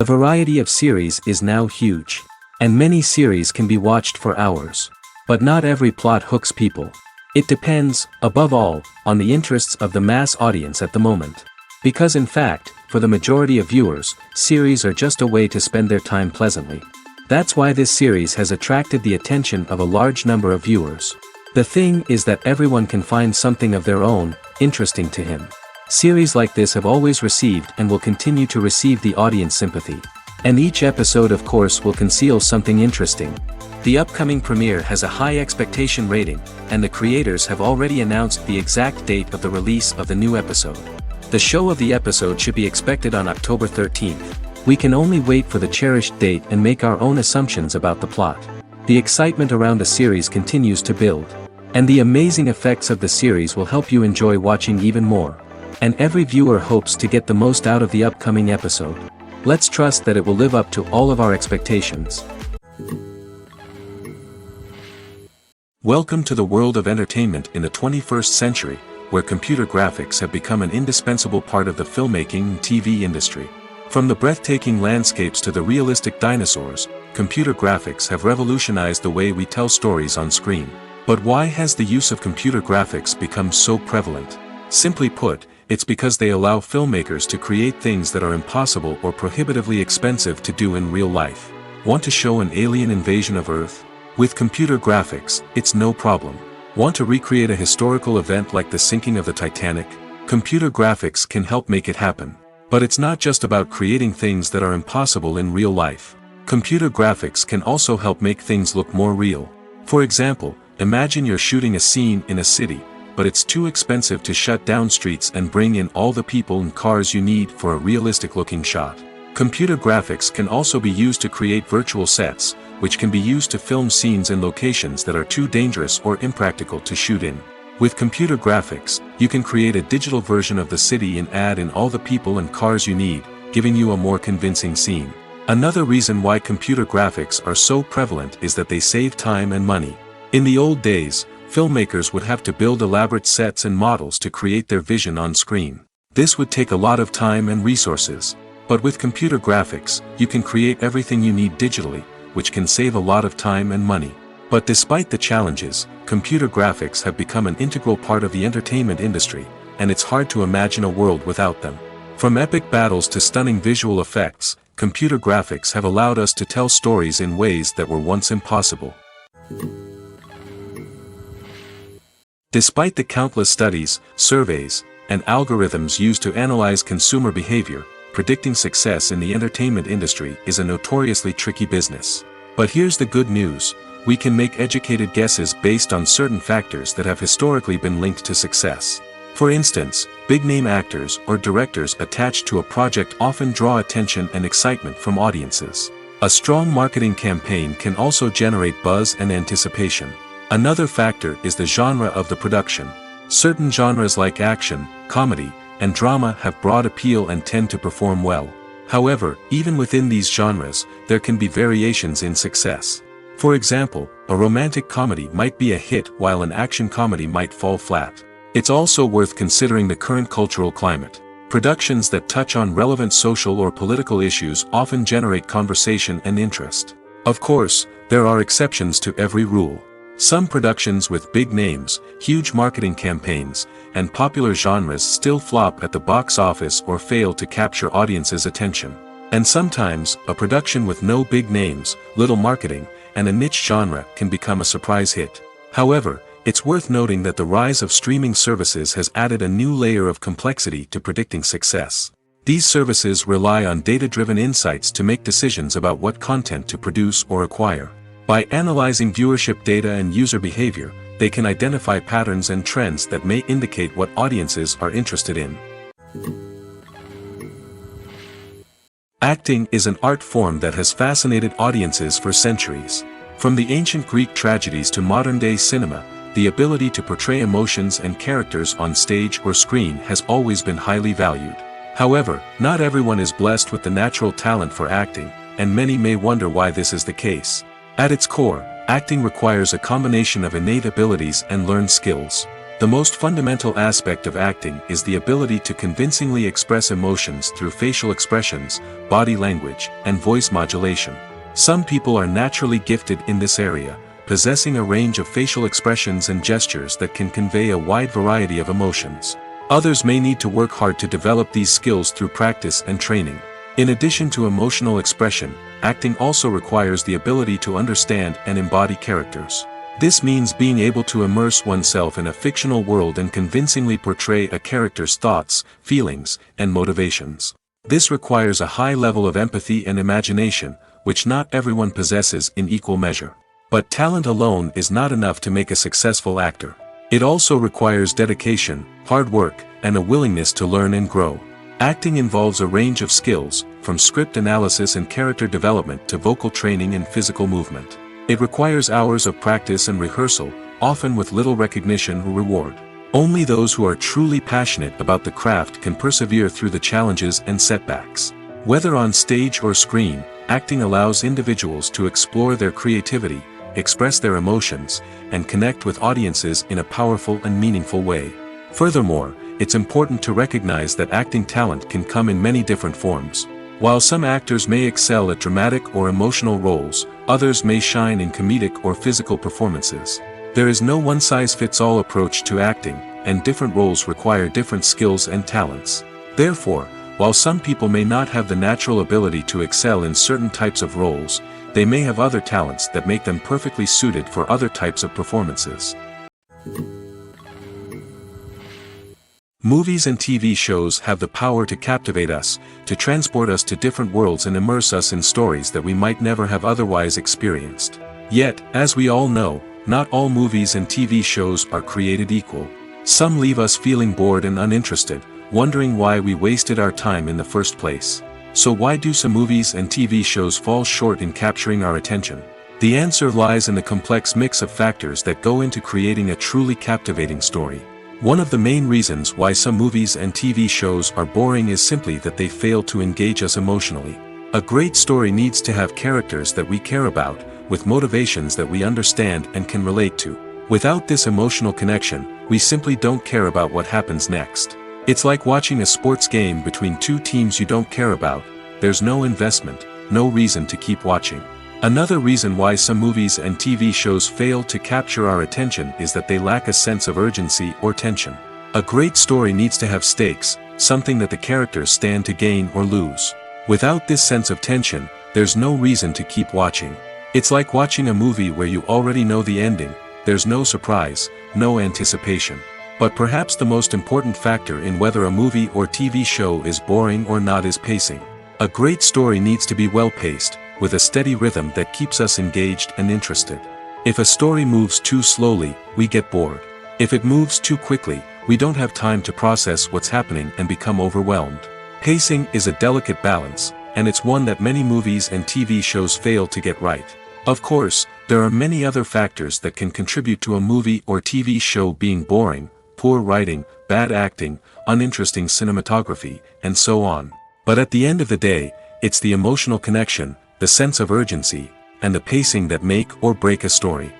variety of series is now huge. And many series can be watched for hours. But not every plot hooks people. It depends, above all, on the interests of the mass audience at the moment. Because in fact, for the majority of viewers, series are just a way to spend their time pleasantly. That's why this series has attracted the attention of a large number of viewers. The thing is that everyone can find something of their own, interesting to him. Series like this have always received and will continue to receive the audience sympathy. And each episode of course will conceal something interesting. The upcoming premiere has a high expectation rating, and the creators have already announced the exact date of the release of the new episode. The show of the episode should be expected on October 13th. We can only wait for the cherished date and make our own assumptions about the plot. The excitement around the series continues to build. And the amazing effects of the series will help you enjoy watching even more. And every viewer hopes to get the most out of the upcoming episode. Let's trust that it will live up to all of our expectations. Welcome to the world of entertainment in the 21st century, where computer graphics have become an indispensable part of the filmmaking and TV industry. From the breathtaking landscapes to the realistic dinosaurs, computer graphics have revolutionized the way we tell stories on screen. But why has the use of computer graphics become so prevalent? Simply put, it's because they allow filmmakers to create things that are impossible or prohibitively expensive to do in real life. Want to show an alien invasion of Earth? With computer graphics, it's no problem. Want to recreate a historical event like the sinking of the Titanic? Computer graphics can help make it happen. But it's not just about creating things that are impossible in real life. Computer graphics can also help make things look more real. For example, imagine you're shooting a scene in a city, but it's too expensive to shut down streets and bring in all the people and cars you need for a realistic-looking shot. Computer graphics can also be used to create virtual sets, which can be used to film scenes in locations that are too dangerous or impractical to shoot in. With computer graphics, you can create a digital version of the city and add in all the people and cars you need, giving you a more convincing scene. Another reason why computer graphics are so prevalent is that they save time and money. In the old days, filmmakers would have to build elaborate sets and models to create their vision on screen. This would take a lot of time and resources. But with computer graphics, you can create everything you need digitally, which can save a lot of time and money. But despite the challenges, computer graphics have become an integral part of the entertainment industry, and it's hard to imagine a world without them. From epic battles to stunning visual effects, computer graphics have allowed us to tell stories in ways that were once impossible. Despite the countless studies, surveys, and algorithms used to analyze consumer behavior, predicting success in the entertainment industry is a notoriously tricky business. But here's the good news: we can make educated guesses based on certain factors that have historically been linked to success. For instance, big-name actors or directors attached to a project often draw attention and excitement from audiences. A strong marketing campaign can also generate buzz and anticipation. Another factor is the genre of the production. Certain genres like action, comedy, and drama have broad appeal and tend to perform well. However, even within these genres, there can be variations in success. For example, a romantic comedy might be a hit while an action comedy might fall flat. It's also worth considering the current cultural climate. Productions that touch on relevant social or political issues often generate conversation and interest. Of course, there are exceptions to every rule. Some productions with big names, huge marketing campaigns, and popular genres still flop at the box office or fail to capture audiences' attention. And sometimes, a production with no big names, little marketing, and a niche genre can become a surprise hit. However, it's worth noting that the rise of streaming services has added a new layer of complexity to predicting success. These services rely on data-driven insights to make decisions about what content to produce or acquire. By analyzing viewership data and user behavior, they can identify patterns and trends that may indicate what audiences are interested in. Acting is an art form that has fascinated audiences for centuries. From the ancient Greek tragedies to modern-day cinema, the ability to portray emotions and characters on stage or screen has always been highly valued. However, not everyone is blessed with the natural talent for acting, and many may wonder why this is the case. At its core, acting requires a combination of innate abilities and learned skills. The most fundamental aspect of acting is the ability to convincingly express emotions through facial expressions, body language, and voice modulation. Some people are naturally gifted in this area, possessing a range of facial expressions and gestures that can convey a wide variety of emotions. Others may need to work hard to develop these skills through practice and training. In addition to emotional expression, acting also requires the ability to understand and embody characters. This means being able to immerse oneself in a fictional world and convincingly portray a character's thoughts, feelings, and motivations. This requires a high level of empathy and imagination, which not everyone possesses in equal measure. But talent alone is not enough to make a successful actor. It also requires dedication, hard work, and a willingness to learn and grow. Acting involves a range of skills, from script analysis and character development to vocal training and physical movement. It requires hours of practice and rehearsal, often with little recognition or reward. Only those who are truly passionate about the craft can persevere through the challenges and setbacks. Whether on stage or screen, acting allows individuals to explore their creativity, express their emotions, and connect with audiences in a powerful and meaningful way. Furthermore, it's important to recognize that acting talent can come in many different forms. While some actors may excel at dramatic or emotional roles, others may shine in comedic or physical performances. There is no one-size-fits-all approach to acting, and different roles require different skills and talents. Therefore, while some people may not have the natural ability to excel in certain types of roles, they may have other talents that make them perfectly suited for other types of performances. Movies and TV shows have the power to captivate us, to transport us to different worlds and immerse us in stories that we might never have otherwise experienced. Yet, as we all know, not all movies and TV shows are created equal. Some leave us feeling bored and uninterested, wondering why we wasted our time in the first place. So why do some movies and TV shows fall short in capturing our attention? The answer lies in the complex mix of factors that go into creating a truly captivating story. One of the main reasons why some movies and TV shows are boring is simply that they fail to engage us emotionally. A great story needs to have characters that we care about, with motivations that we understand and can relate to. Without this emotional connection, we simply don't care about what happens next. It's like watching a sports game between two teams you don't care about. There's no investment, no reason to keep watching. Another reason why some movies and TV shows fail to capture our attention is that they lack a sense of urgency or tension. A great story needs to have stakes, something that the characters stand to gain or lose. Without this sense of tension, there's no reason to keep watching. It's like watching a movie where you already know the ending. There's no surprise, no anticipation. But perhaps the most important factor in whether a movie or TV show is boring or not is pacing. A great story needs to be well-paced, with a steady rhythm that keeps us engaged and interested. If a story moves too slowly, we get bored. If it moves too quickly, we don't have time to process what's happening and become overwhelmed. Pacing is a delicate balance, and it's one that many movies and TV shows fail to get right. Of course, there are many other factors that can contribute to a movie or TV show being boring: poor writing, bad acting, uninteresting cinematography, and so on. But at the end of the day, it's the emotional connection, the sense of urgency, and the pacing that make or break a story.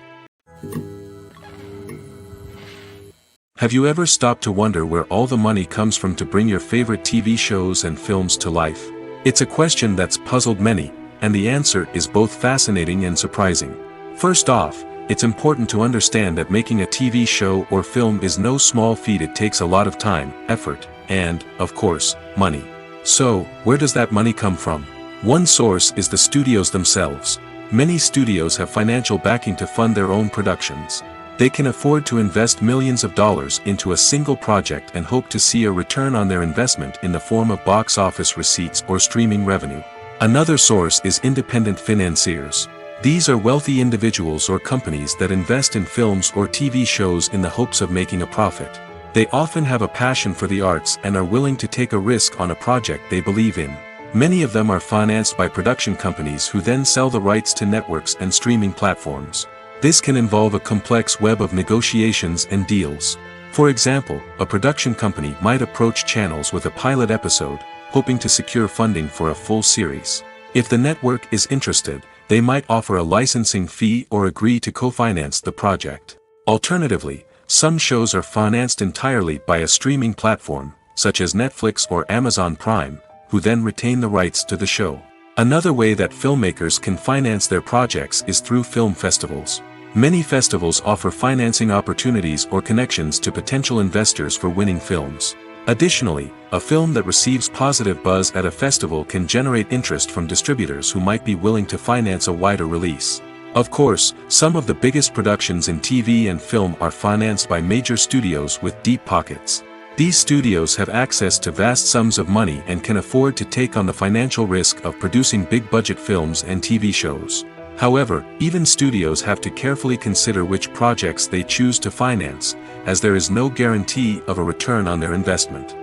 Have you ever stopped to wonder where all the money comes from to bring your favorite TV shows and films to life? It's a question that's puzzled many, and the answer is both fascinating and surprising. First off, it's important to understand that making a TV show or film is no small feat. It takes a lot of time, effort, and, of course, money. So, where does that money come from? One source is the studios themselves. Many studios have financial backing to fund their own productions. They can afford to invest millions of dollars into a single project and hope to see a return on their investment in the form of box office receipts or streaming revenue. Another source is independent financiers. These are wealthy individuals or companies that invest in films or TV shows in the hopes of making a profit. They often have a passion for the arts and are willing to take a risk on a project they believe in. Many of them are financed by production companies who then sell the rights to networks and streaming platforms. This can involve a complex web of negotiations and deals. For example, a production company might approach channels with a pilot episode, hoping to secure funding for a full series. If the network is interested, they might offer a licensing fee or agree to co-finance the project. Alternatively, Some shows are financed entirely by a streaming platform, such as Netflix or Amazon Prime, who then retain the rights to the show. Another way that filmmakers can finance their projects is through film festivals. Many festivals offer financing opportunities or connections to potential investors for winning films. Additionally, a film that receives positive buzz at a festival can generate interest from distributors who might be willing to finance a wider release. Of course, some of the biggest productions in TV and film are financed by major studios with deep pockets. These studios have access to vast sums of money and can afford to take on the financial risk of producing big-budget films and TV shows. However, even studios have to carefully consider which projects they choose to finance, as there is no guarantee of a return on their investment.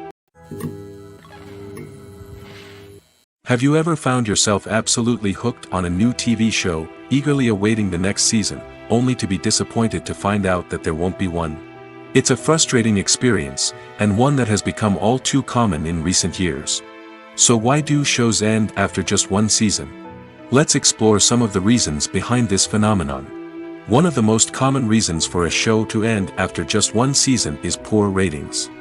Have you ever found yourself absolutely hooked on a new TV show, eagerly awaiting the next season, only to be disappointed to find out that there won't be one? It's a frustrating experience, and one that has become all too common in recent years. So why do shows end after just one season? Let's explore some of the reasons behind this phenomenon. One of the most common reasons for a show to end after just one season is poor ratings.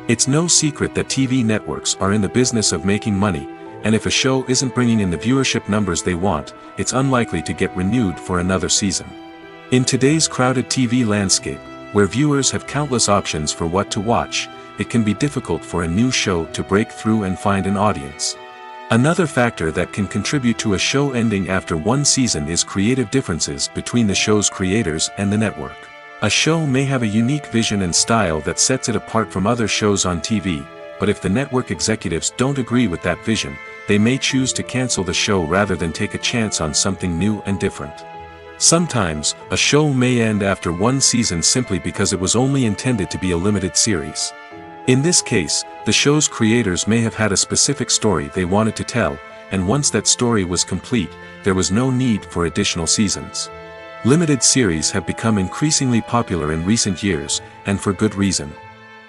It's no secret that TV networks are in the business of making money, and if a show isn't bringing in the viewership numbers they want, it's unlikely to get renewed for another season. In today's crowded TV landscape, where viewers have countless options for what to watch, it can be difficult for a new show to break through and find an audience. Another factor that can contribute to a show ending after one season is creative differences between the show's creators and the network. A show may have a unique vision and style that sets it apart from other shows on TV, but if the network executives don't agree with that vision, they may choose to cancel the show rather than take a chance on something new and different. Sometimes, a show may end after one season simply because it was only intended to be a limited series. In this case, the show's creators may have had a specific story they wanted to tell, and once that story was complete, there was no need for additional seasons. Limited series have become increasingly popular in recent years, and for good reason.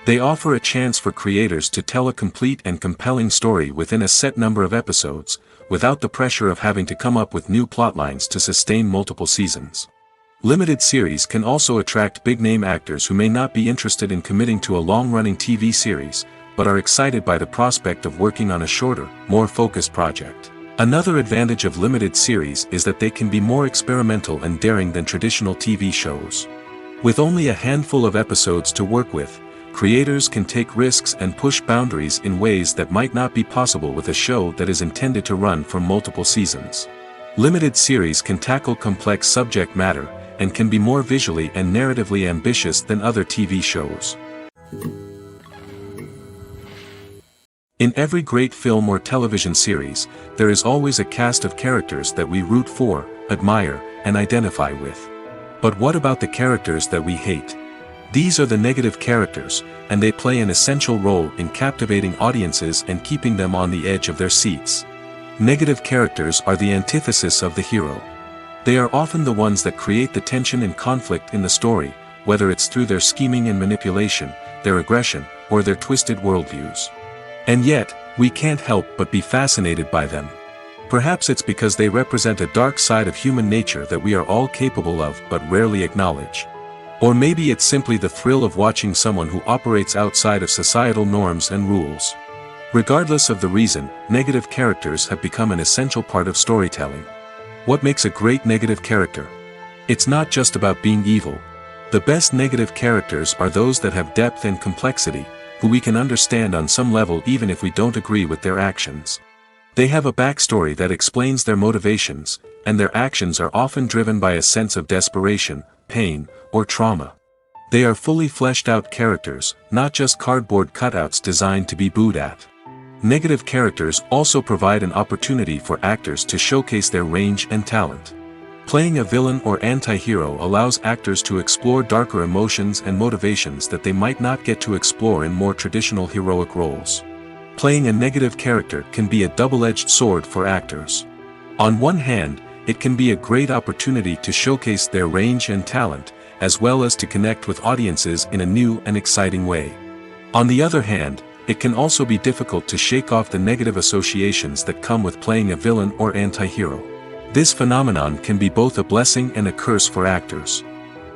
They offer a chance for creators to tell a complete and compelling story within a set number of episodes, without the pressure of having to come up with new plotlines to sustain multiple seasons. Limited series can also attract big-name actors who may not be interested in committing to a long-running TV series, but are excited by the prospect of working on a shorter, more focused project. Another advantage of limited series is that they can be more experimental and daring than traditional TV shows. With only a handful of episodes to work with, creators can take risks and push boundaries in ways that might not be possible with a show that is intended to run for multiple seasons. Limited series can tackle complex subject matter, and can be more visually and narratively ambitious than other TV shows. In every great film or television series, there is always a cast of characters that we root for, admire, and identify with. But what about the characters that we hate? These are the negative characters, and they play an essential role in captivating audiences and keeping them on the edge of their seats. Negative characters are the antithesis of the hero. They are often the ones that create the tension and conflict in the story, whether it's through their scheming and manipulation, their aggression, or their twisted worldviews. And yet, we can't help but be fascinated by them. Perhaps it's because they represent a dark side of human nature that we are all capable of but rarely acknowledge. Or maybe it's simply the thrill of watching someone who operates outside of societal norms and rules. Regardless of the reason, negative characters have become an essential part of storytelling. What makes a great negative character? It's not just about being evil. The best negative characters are those that have depth and complexity, who we can understand on some level even if we don't agree with their actions. They have a backstory that explains their motivations, and their actions are often driven by a sense of desperation, pain, or trauma. They are fully fleshed out characters, not just cardboard cutouts designed to be booed at. Negative characters also provide an opportunity for actors to showcase their range and talent. Playing a villain or anti-hero allows actors to explore darker emotions and motivations that they might not get to explore in more traditional heroic roles. Playing a negative character can be a double-edged sword for actors. On one hand, it can be a great opportunity to showcase their range and talent, as well as to connect with audiences in a new and exciting way. On the other hand, it can also be difficult to shake off the negative associations that come with playing a villain or anti-hero. This phenomenon can be both a blessing and a curse for actors.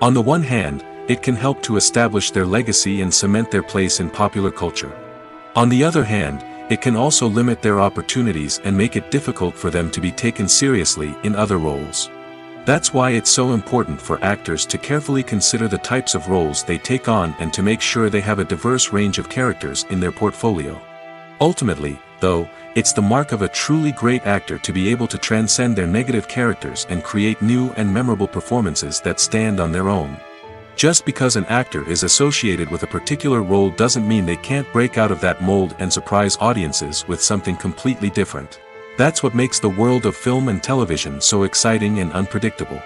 On the one hand, it can help to establish their legacy and cement their place in popular culture. On the other hand, it can also limit their opportunities and make it difficult for them to be taken seriously in other roles. That's why it's so important for actors to carefully consider the types of roles they take on and to make sure they have a diverse range of characters in their portfolio. Ultimately, though, it's the mark of a truly great actor to be able to transcend their negative characters and create new and memorable performances that stand on their own. Just because an actor is associated with a particular role doesn't mean they can't break out of that mold and surprise audiences with something completely different. That's what makes the world of film and television so exciting and unpredictable.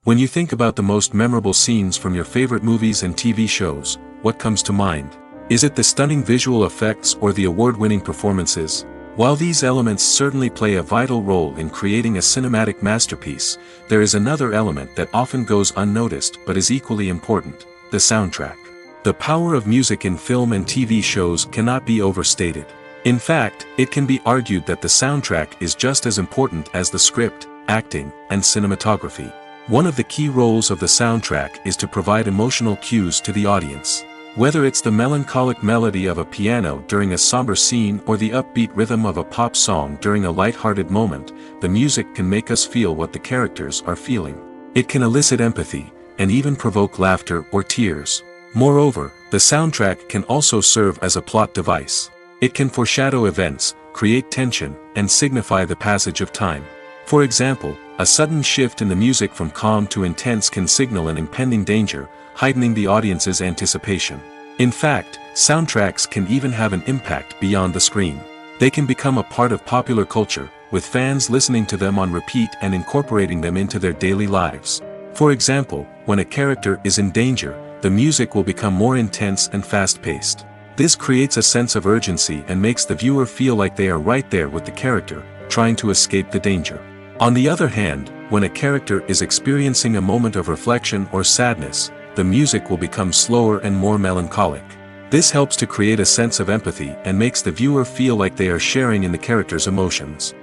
When you think about the most memorable scenes from your favorite movies and TV shows, what comes to mind? Is it the stunning visual effects or the award-winning performances? While these elements certainly play a vital role in creating a cinematic masterpiece, there is another element that often goes unnoticed but is equally important: the soundtrack. The power of music in film and TV shows cannot be overstated. In fact, it can be argued that the soundtrack is just as important as the script, acting, and cinematography. One of the key roles of the soundtrack is to provide emotional cues to the audience. Whether it's the melancholic melody of a piano during a somber scene or the upbeat rhythm of a pop song during a light-hearted moment, the music can make us feel what the characters are feeling. It can elicit empathy, and even provoke laughter or tears. Moreover, the soundtrack can also serve as a plot device. It can foreshadow events, create tension, and signify the passage of time. For example, a sudden shift in the music from calm to intense can signal an impending danger, heightening the audience's anticipation. In fact, soundtracks can even have an impact beyond the screen. They can become a part of popular culture, with fans listening to them on repeat and incorporating them into their daily lives. For example, when a character is in danger, the music will become more intense and fast-paced. This creates a sense of urgency and makes the viewer feel like they are right there with the character, trying to escape the danger. On the other hand, when a character is experiencing a moment of reflection or sadness, the music will become slower and more melancholic. This helps to create a sense of empathy and makes the viewer feel like they are sharing in the character's emotions.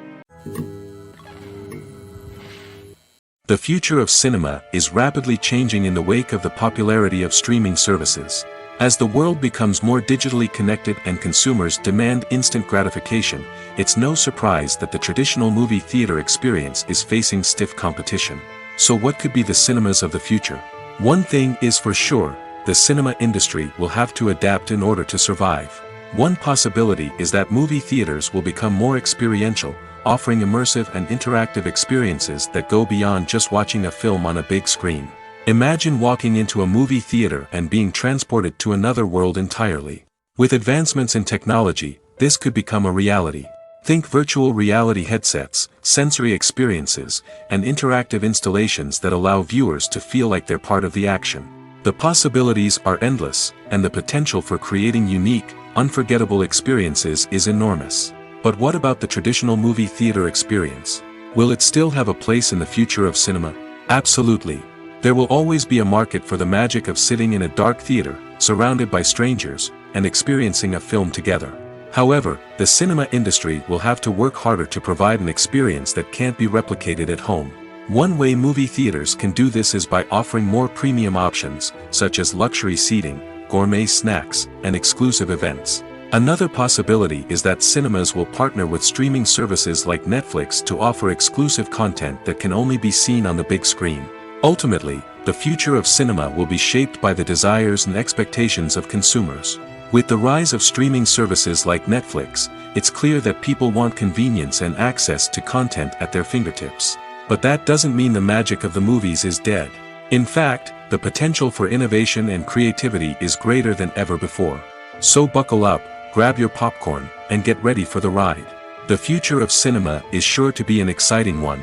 The future of cinema is rapidly changing in the wake of the popularity of streaming services. As the world becomes more digitally connected and consumers demand instant gratification, it's no surprise that the traditional movie theater experience is facing stiff competition. So what could be the cinemas of the future? One thing is for sure, the cinema industry will have to adapt in order to survive. One possibility is that movie theaters will become more experiential, offering immersive and interactive experiences that go beyond just watching a film on a big screen. Imagine walking into a movie theater and being transported to another world entirely. With advancements in technology, this could become a reality. Think virtual reality headsets, sensory experiences, and interactive installations that allow viewers to feel like they're part of the action. The possibilities are endless, and the potential for creating unique, unforgettable experiences is enormous. But what about the traditional movie theater experience? Will it still have a place in the future of cinema? Absolutely. There will always be a market for the magic of sitting in a dark theater, surrounded by strangers, and experiencing a film together. However, the cinema industry will have to work harder to provide an experience that can't be replicated at home. One way movie theaters can do this is by offering more premium options, such as luxury seating, gourmet snacks, and exclusive events. Another possibility is that cinemas will partner with streaming services like Netflix to offer exclusive content that can only be seen on the big screen. Ultimately, the future of cinema will be shaped by the desires and expectations of consumers. With the rise of streaming services like Netflix, it's clear that people want convenience and access to content at their fingertips. But that doesn't mean the magic of the movies is dead. In fact, the potential for innovation and creativity is greater than ever before. So buckle up, grab your popcorn, and get ready for the ride. The future of cinema is sure to be an exciting one.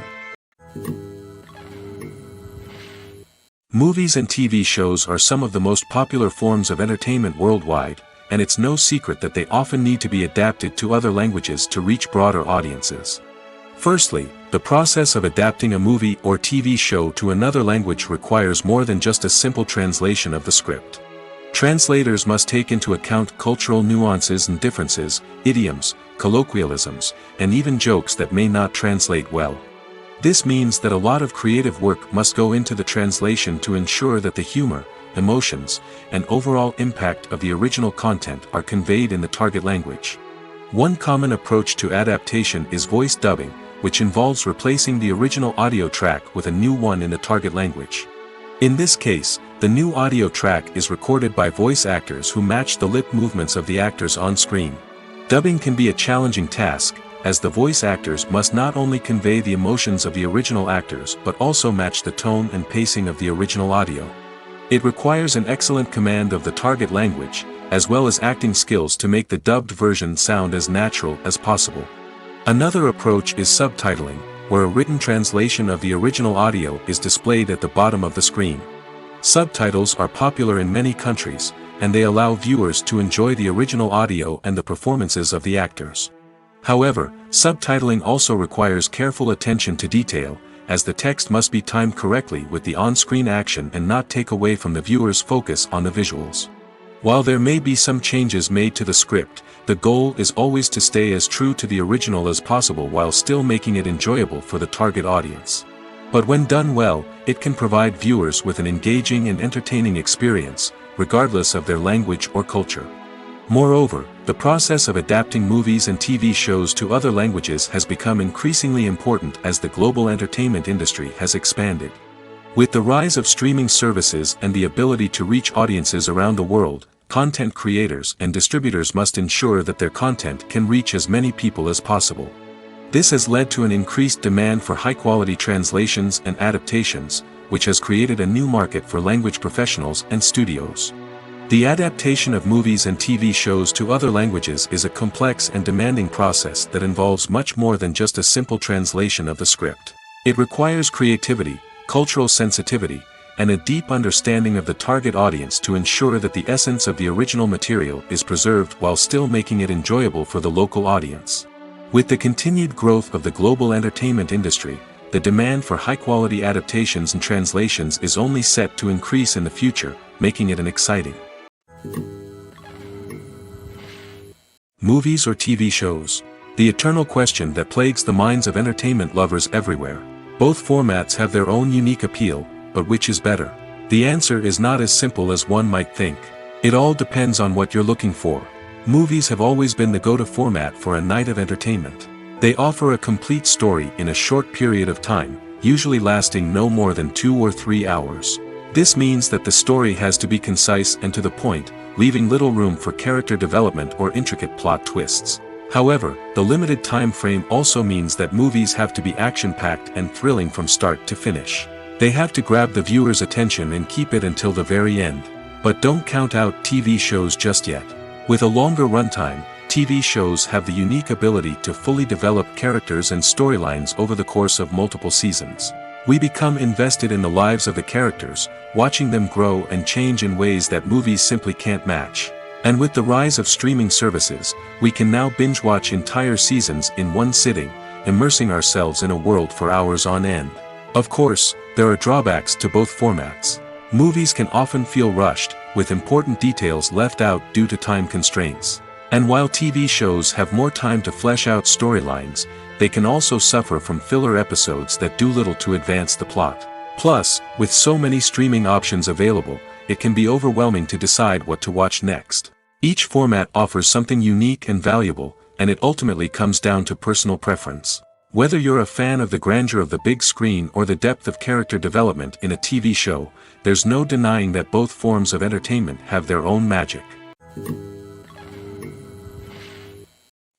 Movies and TV shows are some of the most popular forms of entertainment worldwide, and it's no secret that they often need to be adapted to other languages to reach broader audiences. Firstly, the process of adapting a movie or TV show to another language requires more than just a simple translation of the script. Translators must take into account cultural nuances and differences, idioms, colloquialisms, and even jokes that may not translate well. This means that a lot of creative work must go into the translation to ensure that the humor, emotions, and overall impact of the original content are conveyed in the target language. One common approach to adaptation is voice dubbing, which involves replacing the original audio track with a new one in the target language. In this case, the new audio track is recorded by voice actors who match the lip movements of the actors on screen. Dubbing can be a challenging task, as the voice actors must not only convey the emotions of the original actors but also match the tone and pacing of the original audio. It requires an excellent command of the target language, as well as acting skills to make the dubbed version sound as natural as possible. Another approach is subtitling, where a written translation of the original audio is displayed at the bottom of the screen. Subtitles are popular in many countries, and they allow viewers to enjoy the original audio and the performances of the actors. However, subtitling also requires careful attention to detail, as the text must be timed correctly with the on-screen action and not take away from the viewer's focus on the visuals. While there may be some changes made to the script, the goal is always to stay as true to the original as possible while still making it enjoyable for the target audience. But when done well, it can provide viewers with an engaging and entertaining experience, regardless of their language or culture. Moreover, the process of adapting movies and TV shows to other languages has become increasingly important as the global entertainment industry has expanded. With the rise of streaming services and the ability to reach audiences around the world, content creators and distributors must ensure that their content can reach as many people as possible. This has led to an increased demand for high-quality translations and adaptations, which has created a new market for language professionals and studios. The adaptation of movies and TV shows to other languages is a complex and demanding process that involves much more than just a simple translation of the script. It requires creativity, cultural sensitivity, and a deep understanding of the target audience to ensure that the essence of the original material is preserved while still making it enjoyable for the local audience. With the continued growth of the global entertainment industry, the demand for high-quality adaptations and translations is only set to increase in the future, making it an exciting movies or TV shows. The eternal question that plagues the minds of entertainment lovers everywhere. Both formats have their own unique appeal, but which is better? The answer is not as simple as one might think. It all depends on what you're looking for. Movies have always been the go-to format for a night of entertainment. They offer a complete story in a short period of time, usually lasting no more than 2 or 3 hours. This means that the story has to be concise and to the point, leaving little room for character development or intricate plot twists. However, the limited time frame also means that movies have to be action-packed and thrilling from start to finish. They have to grab the viewer's attention and keep it until the very end. But don't count out TV shows just yet. With a longer runtime, TV shows have the unique ability to fully develop characters and storylines over the course of multiple seasons. We become invested in the lives of the characters, watching them grow and change in ways that movies simply can't match. And with the rise of streaming services, we can now binge-watch entire seasons in one sitting, immersing ourselves in a world for hours on end. Of course, there are drawbacks to both formats. Movies can often feel rushed, with important details left out due to time constraints. And while TV shows have more time to flesh out storylines, they can also suffer from filler episodes that do little to advance the plot. Plus, with so many streaming options available, it can be overwhelming to decide what to watch next. Each format offers something unique and valuable, and it ultimately comes down to personal preference. Whether you're a fan of the grandeur of the big screen or the depth of character development in a TV show, there's no denying that both forms of entertainment have their own magic.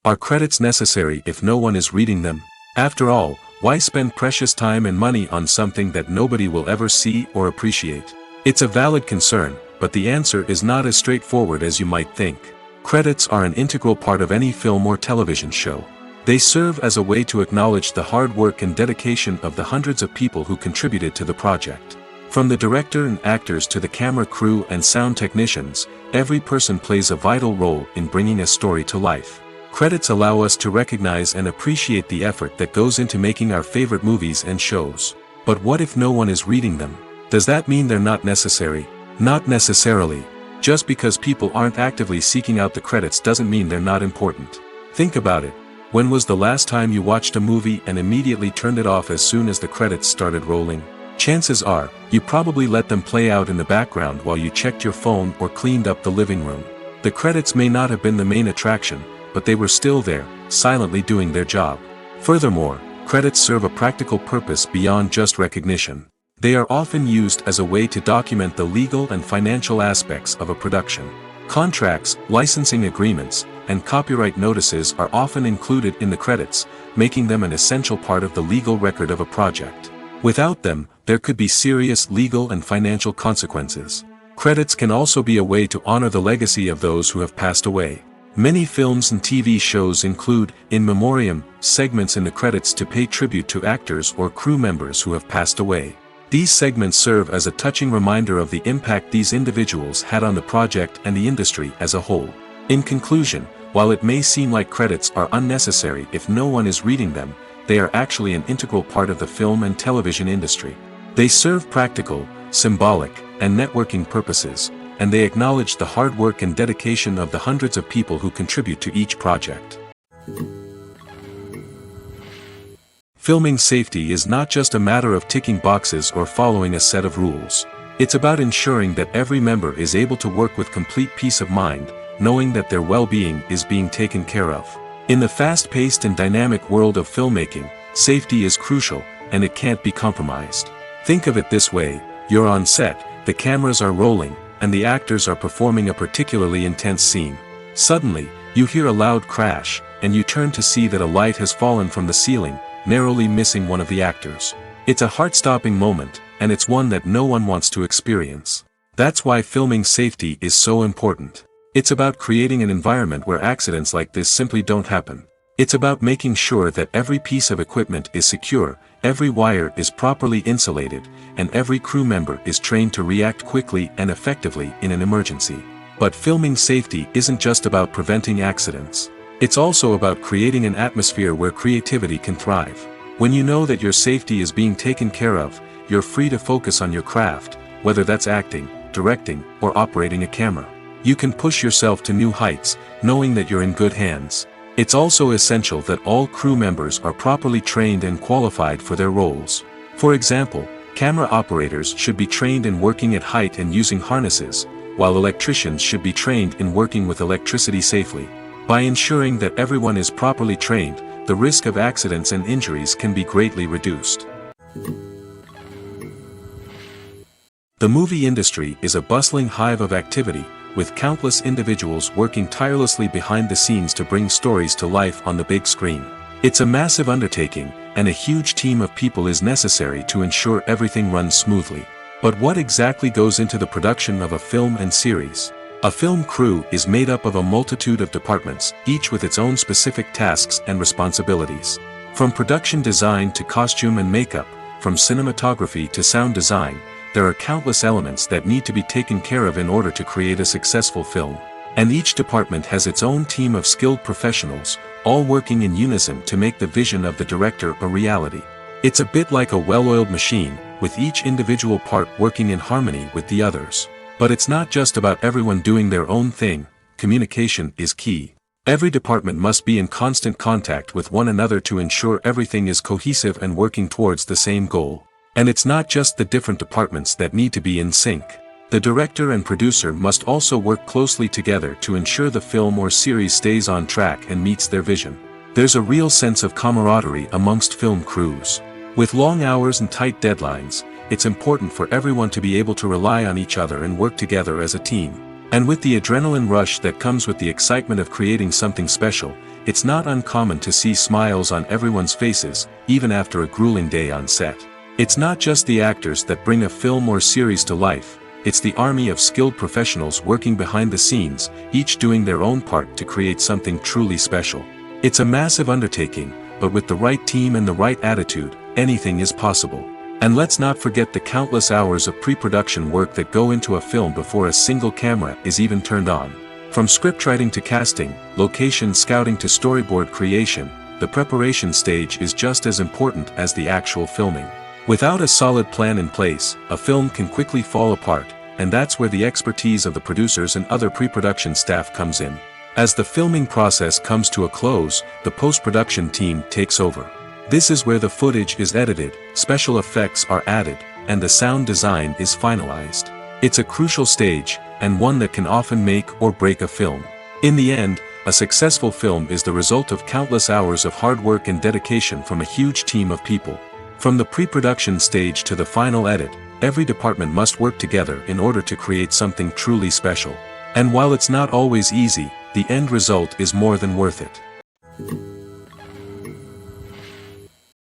Are credits necessary if no one is reading them? After all, why spend precious time and money on something that nobody will ever see or appreciate? It's a valid concern, but the answer is not as straightforward as you might think. Credits are an integral part of any film or television show. They serve as a way to acknowledge the hard work and dedication of the hundreds of people who contributed to the project. From the director and actors to the camera crew and sound technicians, every person plays a vital role in bringing a story to life. Credits allow us to recognize and appreciate the effort that goes into making our favorite movies and shows. But what if no one is reading them? Does that mean they're not necessary? Not necessarily. Just because people aren't actively seeking out the credits doesn't mean they're not important. Think about it. When was the last time you watched a movie and immediately turned it off as soon as the credits started rolling? Chances are, you probably let them play out in the background while you checked your phone or cleaned up the living room. The credits may not have been the main attraction, but they were still there, silently doing their job. Furthermore, credits serve a practical purpose beyond just recognition. They are often used as a way to document the legal and financial aspects of a production. Contracts, licensing agreements, and copyright notices are often included in the credits, making them an essential part of the legal record of a project. Without them, there could be serious legal and financial consequences. Credits can also be a way to honor the legacy of those who have passed away. Many films and TV shows include, in memoriam, segments in the credits to pay tribute to actors or crew members who have passed away. These segments serve as a touching reminder of the impact these individuals had on the project and the industry as a whole. In conclusion, while it may seem like credits are unnecessary if no one is reading them, they are actually an integral part of the film and television industry. They serve practical, symbolic, and networking purposes, and they acknowledge the hard work and dedication of the hundreds of people who contribute to each project. Filming safety is not just a matter of ticking boxes or following a set of rules. It's about ensuring that every member is able to work with complete peace of mind, knowing that their well-being is being taken care of. In the fast-paced and dynamic world of filmmaking, safety is crucial, and it can't be compromised. Think of it this way: you're on set, the cameras are rolling, and the actors are performing a particularly intense scene. Suddenly, you hear a loud crash, and you turn to see that a light has fallen from the ceiling, narrowly missing one of the actors. It's a heart-stopping moment, and it's one that no one wants to experience. That's why filming safety is so important. It's about creating an environment where accidents like this simply don't happen. It's about making sure that every piece of equipment is secure, every wire is properly insulated, and every crew member is trained to react quickly and effectively in an emergency. But filming safety isn't just about preventing accidents. It's also about creating an atmosphere where creativity can thrive. When you know that your safety is being taken care of, you're free to focus on your craft, whether that's acting, directing, or operating a camera. You can push yourself to new heights, knowing that you're in good hands. It's also essential that all crew members are properly trained and qualified for their roles. For example, camera operators should be trained in working at height and using harnesses, while electricians should be trained in working with electricity safely. By ensuring that everyone is properly trained, the risk of accidents and injuries can be greatly reduced. The movie industry is a bustling hive of activity, with countless individuals working tirelessly behind the scenes to bring stories to life on the big screen. It's a massive undertaking, and a huge team of people is necessary to ensure everything runs smoothly. But what exactly goes into the production of a film and series? A film crew is made up of a multitude of departments, each with its own specific tasks and responsibilities. From production design to costume and makeup, from cinematography to sound design, there are countless elements that need to be taken care of in order to create a successful film. And each department has its own team of skilled professionals, all working in unison to make the vision of the director a reality. It's a bit like a well-oiled machine, with each individual part working in harmony with the others. But it's not just about everyone doing their own thing. Communication is key. Every department must be in constant contact with one another to ensure everything is cohesive and working towards the same goal. And it's not just the different departments that need to be in sync. The director and producer must also work closely together to ensure the film or series stays on track and meets their vision. There's a real sense of camaraderie amongst film crews. With long hours and tight deadlines, it's important for everyone to be able to rely on each other and work together as a team. And with the adrenaline rush that comes with the excitement of creating something special, it's not uncommon to see smiles on everyone's faces, even after a grueling day on set. It's not just the actors that bring a film or series to life, it's the army of skilled professionals working behind the scenes, each doing their own part to create something truly special. It's a massive undertaking, but with the right team and the right attitude, anything is possible. And let's not forget the countless hours of pre-production work that go into a film before a single camera is even turned on. From scriptwriting to casting, location scouting to storyboard creation, the preparation stage is just as important as the actual filming. Without a solid plan in place, a film can quickly fall apart, and that's where the expertise of the producers and other pre-production staff comes in. As the filming process comes to a close, the post-production team takes over. This is where the footage is edited, special effects are added, and the sound design is finalized. It's a crucial stage, and one that can often make or break a film. In the end, a successful film is the result of countless hours of hard work and dedication from a huge team of people. From the pre-production stage to the final edit, every department must work together in order to create something truly special. And while it's not always easy, the end result is more than worth it.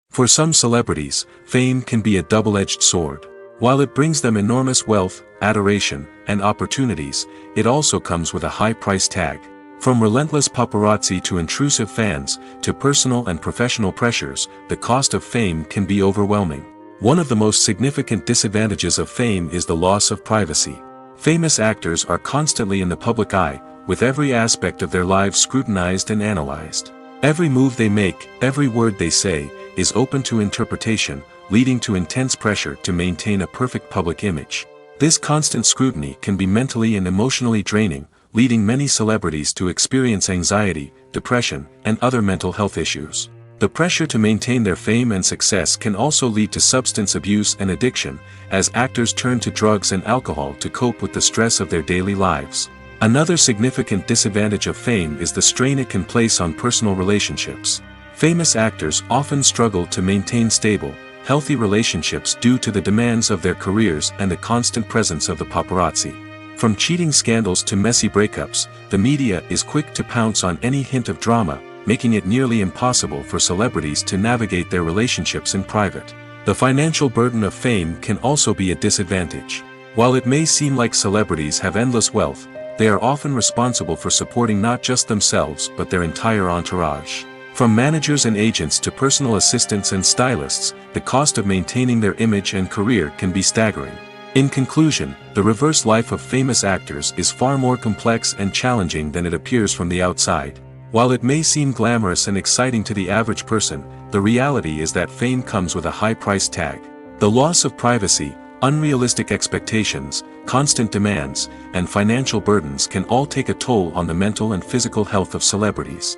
For some celebrities, fame can be a double-edged sword. While it brings them enormous wealth, adoration, and opportunities, it also comes with a high price tag. From relentless paparazzi to intrusive fans, to personal and professional pressures, the cost of fame can be overwhelming. One of the most significant disadvantages of fame is the loss of privacy. Famous actors are constantly in the public eye, with every aspect of their lives scrutinized and analyzed. Every move they make, every word they say, is open to interpretation, leading to intense pressure to maintain a perfect public image. This constant scrutiny can be mentally and emotionally draining, leading many celebrities to experience anxiety, depression, and other mental health issues. The pressure to maintain their fame and success can also lead to substance abuse and addiction, as actors turn to drugs and alcohol to cope with the stress of their daily lives. Another significant disadvantage of fame is the strain it can place on personal relationships. Famous actors often struggle to maintain stable, healthy relationships due to the demands of their careers and the constant presence of the paparazzi. From cheating scandals to messy breakups, the media is quick to pounce on any hint of drama, making it nearly impossible for celebrities to navigate their relationships in private. The financial burden of fame can also be a disadvantage. While it may seem like celebrities have endless wealth, they are often responsible for supporting not just themselves but their entire entourage. From managers and agents to personal assistants and stylists, the cost of maintaining their image and career can be staggering. In conclusion, the reverse life of famous actors is far more complex and challenging than it appears from the outside. While it may seem glamorous and exciting to the average person, the reality is that fame comes with a high price tag. The loss of privacy, unrealistic expectations, constant demands, and financial burdens can all take a toll on the mental and physical health of celebrities.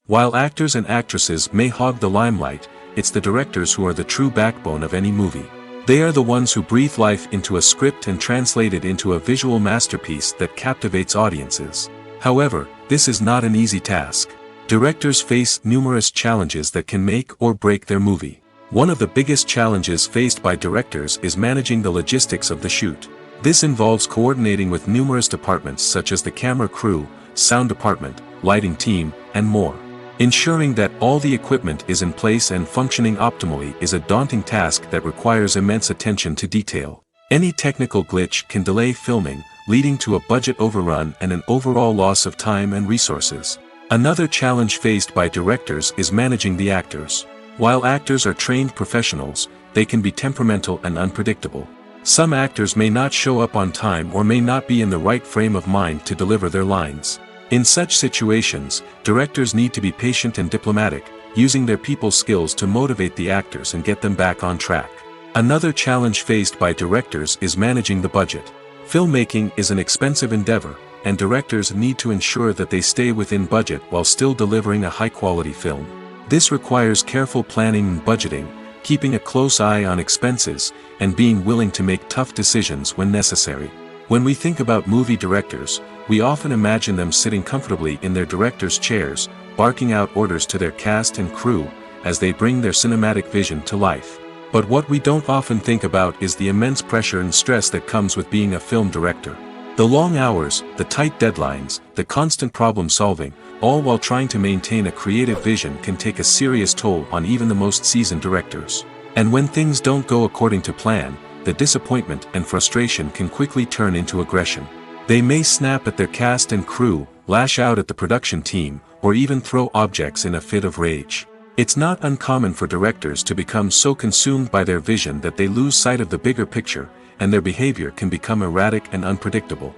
While actors and actresses may hog the limelight, it's the directors who are the true backbone of any movie. They are the ones who breathe life into a script and translate it into a visual masterpiece that captivates audiences. However, this is not an easy task. Directors face numerous challenges that can make or break their movie. One of the biggest challenges faced by directors is managing the logistics of the shoot. This involves coordinating with numerous departments such as the camera crew, sound department, lighting team, and more. Ensuring that all the equipment is in place and functioning optimally is a daunting task that requires immense attention to detail. Any technical glitch can delay filming, leading to a budget overrun and an overall loss of time and resources. Another challenge faced by directors is managing the actors. While actors are trained professionals, they can be temperamental and unpredictable. Some actors may not show up on time or may not be in the right frame of mind to deliver their lines. In such situations, directors need to be patient and diplomatic, using their people skills to motivate the actors and get them back on track. Another challenge faced by directors is managing the budget. Filmmaking is an expensive endeavor, and directors need to ensure that they stay within budget while still delivering a high-quality film. This requires careful planning and budgeting, keeping a close eye on expenses, and being willing to make tough decisions when necessary. When we think about movie directors, we often imagine them sitting comfortably in their director's chairs, barking out orders to their cast and crew, as they bring their cinematic vision to life. But what we don't often think about is the immense pressure and stress that comes with being a film director. The long hours, the tight deadlines, the constant problem solving, all while trying to maintain a creative vision can take a serious toll on even the most seasoned directors. And when things don't go according to plan, the disappointment and frustration can quickly turn into aggression. They may snap at their cast and crew, lash out at the production team, or even throw objects in a fit of rage. It's not uncommon for directors to become so consumed by their vision that they lose sight of the bigger picture, and their behavior can become erratic and unpredictable.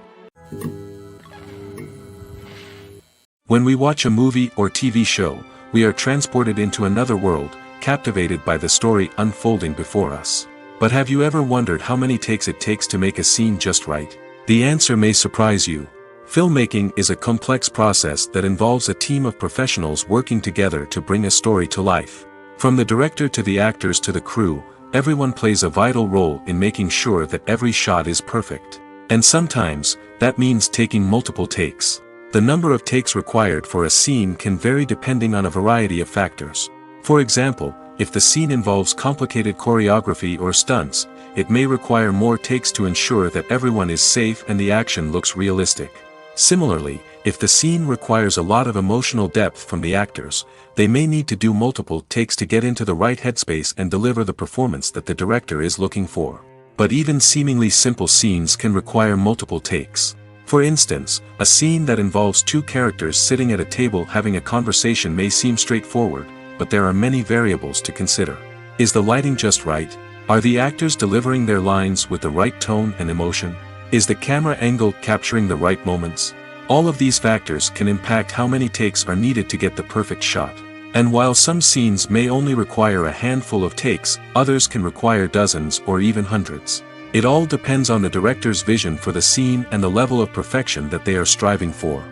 When we watch a movie or TV show, we are transported into another world, captivated by the story unfolding before us. But have you ever wondered how many takes it takes to make a scene just right? The answer may surprise you. Filmmaking is a complex process that involves a team of professionals working together to bring a story to life. From the director to the actors to the crew, everyone plays a vital role in making sure that every shot is perfect. And sometimes, that means taking multiple takes. The number of takes required for a scene can vary depending on a variety of factors. For example, if the scene involves complicated choreography or stunts, it may require more takes to ensure that everyone is safe and the action looks realistic. Similarly, if the scene requires a lot of emotional depth from the actors, they may need to do multiple takes to get into the right headspace and deliver the performance that the director is looking for. But even seemingly simple scenes can require multiple takes. For instance, a scene that involves two characters sitting at a table having a conversation may seem straightforward, but there are many variables to consider. Is the lighting just right? Are the actors delivering their lines with the right tone and emotion? Is the camera angle capturing the right moments? All of these factors can impact how many takes are needed to get the perfect shot. And while some scenes may only require a handful of takes, others can require dozens or even hundreds. It all depends on the director's vision for the scene and the level of perfection that they are striving for.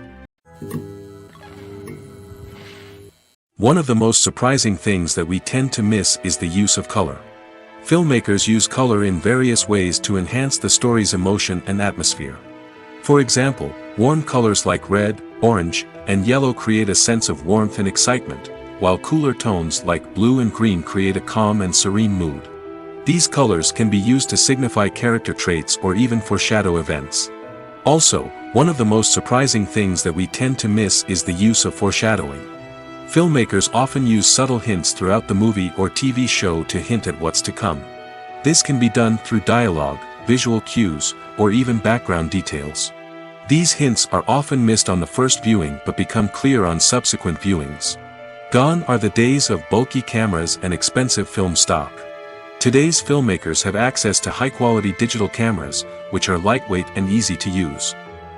One of the most surprising things that we tend to miss is the use of color. Filmmakers use color in various ways to enhance the story's emotion and atmosphere. For example, warm colors like red, orange, and yellow create a sense of warmth and excitement, while cooler tones like blue and green create a calm and serene mood. These colors can be used to signify character traits or even foreshadow events. Also, one of the most surprising things that we tend to miss is the use of foreshadowing. Filmmakers often use subtle hints throughout the movie or TV show to hint at what's to come. This can be done through dialogue, visual cues, or even background details. These hints are often missed on the first viewing but become clear on subsequent viewings. Gone are the days of bulky cameras and expensive film stock. Today's filmmakers have access to high-quality digital cameras, which are lightweight and easy to use.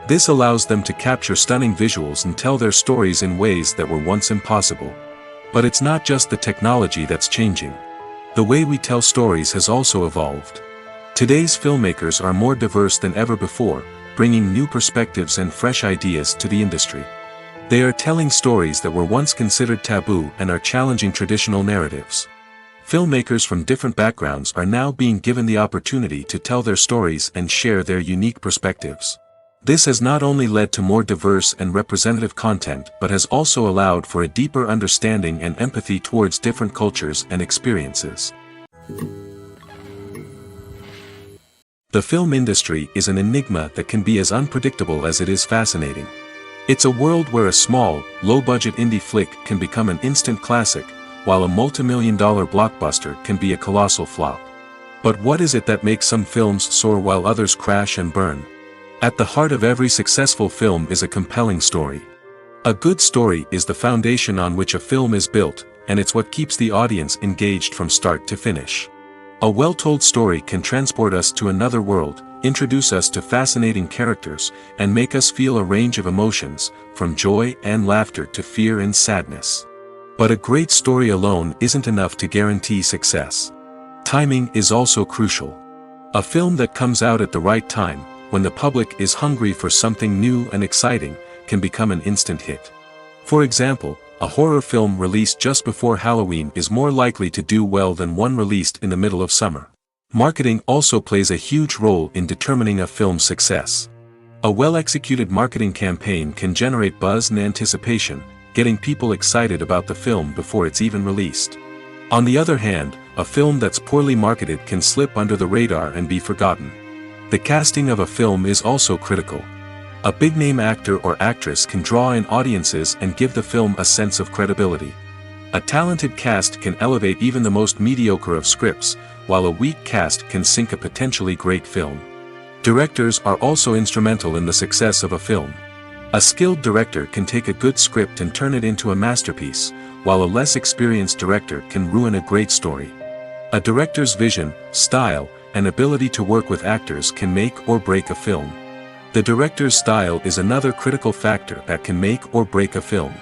This allows them to capture stunning visuals and tell their stories in ways that were once impossible. But it's not just the technology that's changing. The way we tell stories has also evolved. Today's filmmakers are more diverse than ever before, bringing new perspectives and fresh ideas to the industry. They are telling stories that were once considered taboo and are challenging traditional narratives. Filmmakers from different backgrounds are now being given the opportunity to tell their stories and share their unique perspectives. This has not only led to more diverse and representative content but has also allowed for a deeper understanding and empathy towards different cultures and experiences. The film industry is an enigma that can be as unpredictable as it is fascinating. It's a world where a small, low-budget indie flick can become an instant classic, while a multi-million-dollar blockbuster can be a colossal flop. But what is it that makes some films soar while others crash and burn? At the heart of every successful film is a compelling story. A good story is the foundation on which a film is built, and it's what keeps the audience engaged from start to finish. A well-told story can transport us to another world, introduce us to fascinating characters, and make us feel a range of emotions, from joy and laughter to fear and sadness. But a great story alone isn't enough to guarantee success. Timing is also crucial. A film that comes out at the right time, when the public is hungry for something new and exciting, can become an instant hit. For example, a horror film released just before Halloween is more likely to do well than one released in the middle of summer. Marketing also plays a huge role in determining a film's success. A well-executed marketing campaign can generate buzz and anticipation, getting people excited about the film before it's even released. On the other hand, a film that's poorly marketed can slip under the radar and be forgotten. The casting of a film is also critical. A big-name actor or actress can draw in audiences and give the film a sense of credibility. A talented cast can elevate even the most mediocre of scripts, while a weak cast can sink a potentially great film. Directors are also instrumental in the success of a film. A skilled director can take a good script and turn it into a masterpiece, while a less experienced director can ruin a great story. A director's vision, style, and ability to work with actors can make or break a film. The director's style is another critical factor that can make or break a film.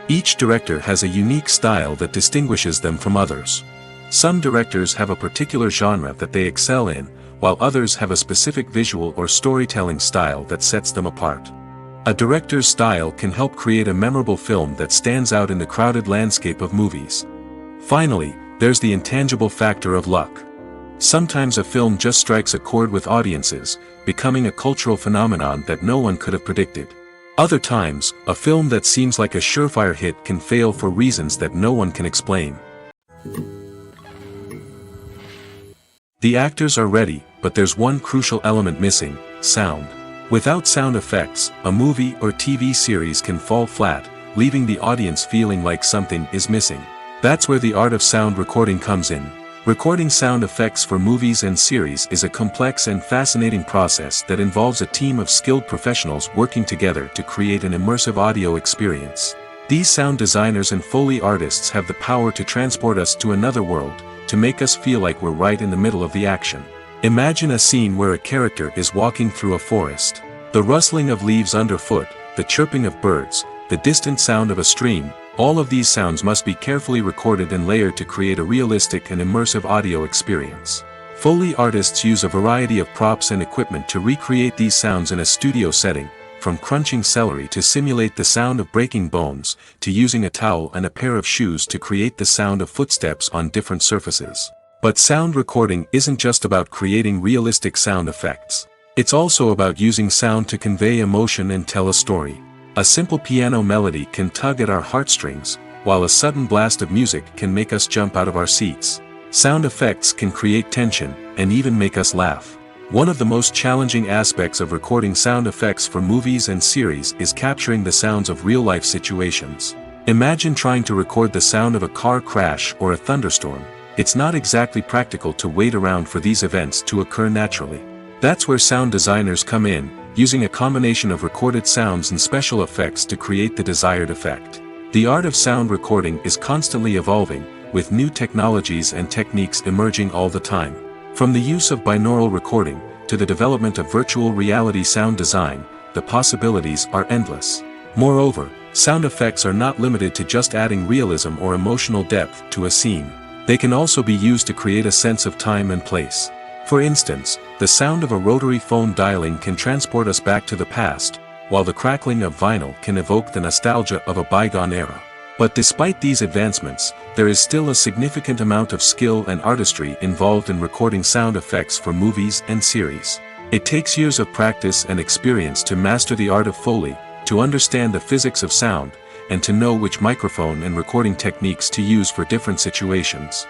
Each director has a unique style that distinguishes them from others. Some directors have a particular genre that they excel in, while others have a specific visual or storytelling style that sets them apart. A director's style can help create a memorable film that stands out in the crowded landscape of movies. Finally, there's the intangible factor of luck. Sometimes a film just strikes a chord with audiences, becoming a cultural phenomenon that no one could have predicted. Other times, a film that seems like a surefire hit can fail for reasons that no one can explain. The actors are ready, but there's one crucial element missing: sound. Without sound effects, a movie or TV series can fall flat, leaving the audience feeling like something is missing. That's where the art of sound recording comes in. Recording sound effects for movies and series is a complex and fascinating process that involves a team of skilled professionals working together to create an immersive audio experience. These sound designers and Foley artists have the power to transport us to another world, to make us feel like we're right in the middle of the action. Imagine a scene where a character is walking through a forest. The rustling of leaves underfoot, the chirping of birds, the distant sound of a stream, all of these sounds must be carefully recorded and layered to create a realistic and immersive audio experience. Foley artists use a variety of props and equipment to recreate these sounds in a studio setting, from crunching celery to simulate the sound of breaking bones, to using a towel and a pair of shoes to create the sound of footsteps on different surfaces. But sound recording isn't just about creating realistic sound effects. It's also about using sound to convey emotion and tell a story. A simple piano melody can tug at our heartstrings, while a sudden blast of music can make us jump out of our seats. Sound effects can create tension, and even make us laugh. One of the most challenging aspects of recording sound effects for movies and series is capturing the sounds of real-life situations. Imagine trying to record the sound of a car crash or a thunderstorm. It's not exactly practical to wait around for these events to occur naturally. That's where sound designers come in, using a combination of recorded sounds and special effects to create the desired effect. The art of sound recording is constantly evolving, with new technologies and techniques emerging all the time. From the use of binaural recording, to the development of virtual reality sound design, the possibilities are endless. Moreover, sound effects are not limited to just adding realism or emotional depth to a scene. They can also be used to create a sense of time and place. For instance, the sound of a rotary phone dialing can transport us back to the past, while the crackling of vinyl can evoke the nostalgia of a bygone era. But despite these advancements, there is still a significant amount of skill and artistry involved in recording sound effects for movies and series. It takes years of practice and experience to master the art of Foley, to understand the physics of sound, and to know which microphone and recording techniques to use for different situations.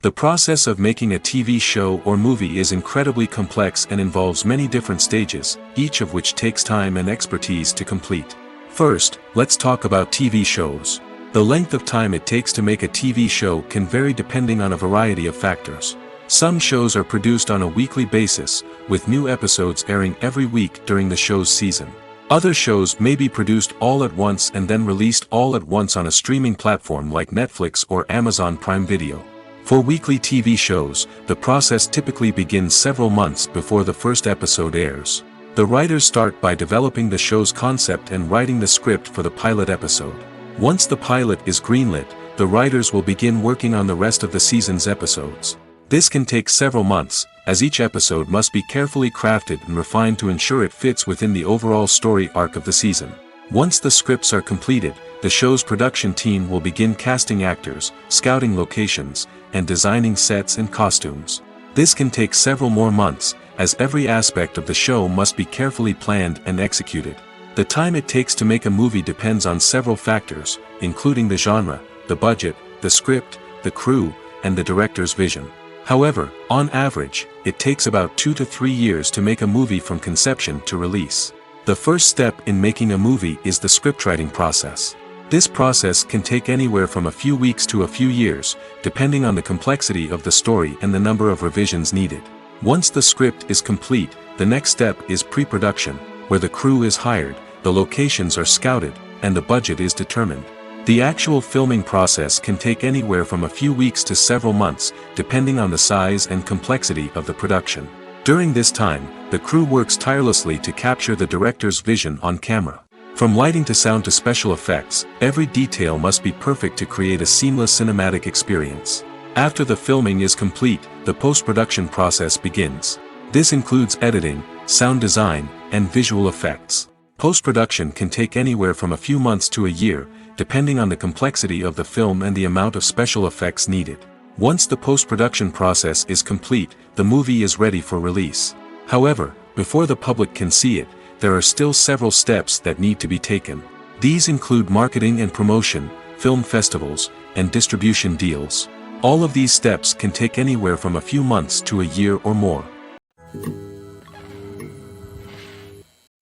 The process of making a TV show or movie is incredibly complex and involves many different stages, each of which takes time and expertise to complete. First, let's talk about TV shows. The length of time it takes to make a TV show can vary depending on a variety of factors. Some shows are produced on a weekly basis, with new episodes airing every week during the show's season. Other shows may be produced all at once and then released all at once on a streaming platform like Netflix or Amazon Prime Video. For weekly TV shows, the process typically begins several months before the first episode airs. The writers start by developing the show's concept and writing the script for the pilot episode. Once the pilot is greenlit, the writers will begin working on the rest of the season's episodes. This can take several months, as each episode must be carefully crafted and refined to ensure it fits within the overall story arc of the season. Once the scripts are completed, the show's production team will begin casting actors, scouting locations, and designing sets and costumes. This can take several more months, as every aspect of the show must be carefully planned and executed. The time it takes to make a movie depends on several factors, including the genre, the budget, the script, the crew, and the director's vision. However, on average, it takes about 2 to 3 years to make a movie from conception to release. The first step in making a movie is the scriptwriting process. This process can take anywhere from a few weeks to a few years, depending on the complexity of the story and the number of revisions needed. Once the script is complete, the next step is pre-production, where the crew is hired, the locations are scouted, and the budget is determined. The actual filming process can take anywhere from a few weeks to several months, depending on the size and complexity of the production. During this time, the crew works tirelessly to capture the director's vision on camera. From lighting to sound to special effects, every detail must be perfect to create a seamless cinematic experience. After the filming is complete, the post-production process begins. This includes editing, sound design, and visual effects. Post-production can take anywhere from a few months to a year, depending on the complexity of the film and the amount of special effects needed. Once the post-production process is complete, the movie is ready for release. However, before the public can see it, there are still several steps that need to be taken. These include marketing and promotion, film festivals, and distribution deals. All of these steps can take anywhere from a few months to a year or more.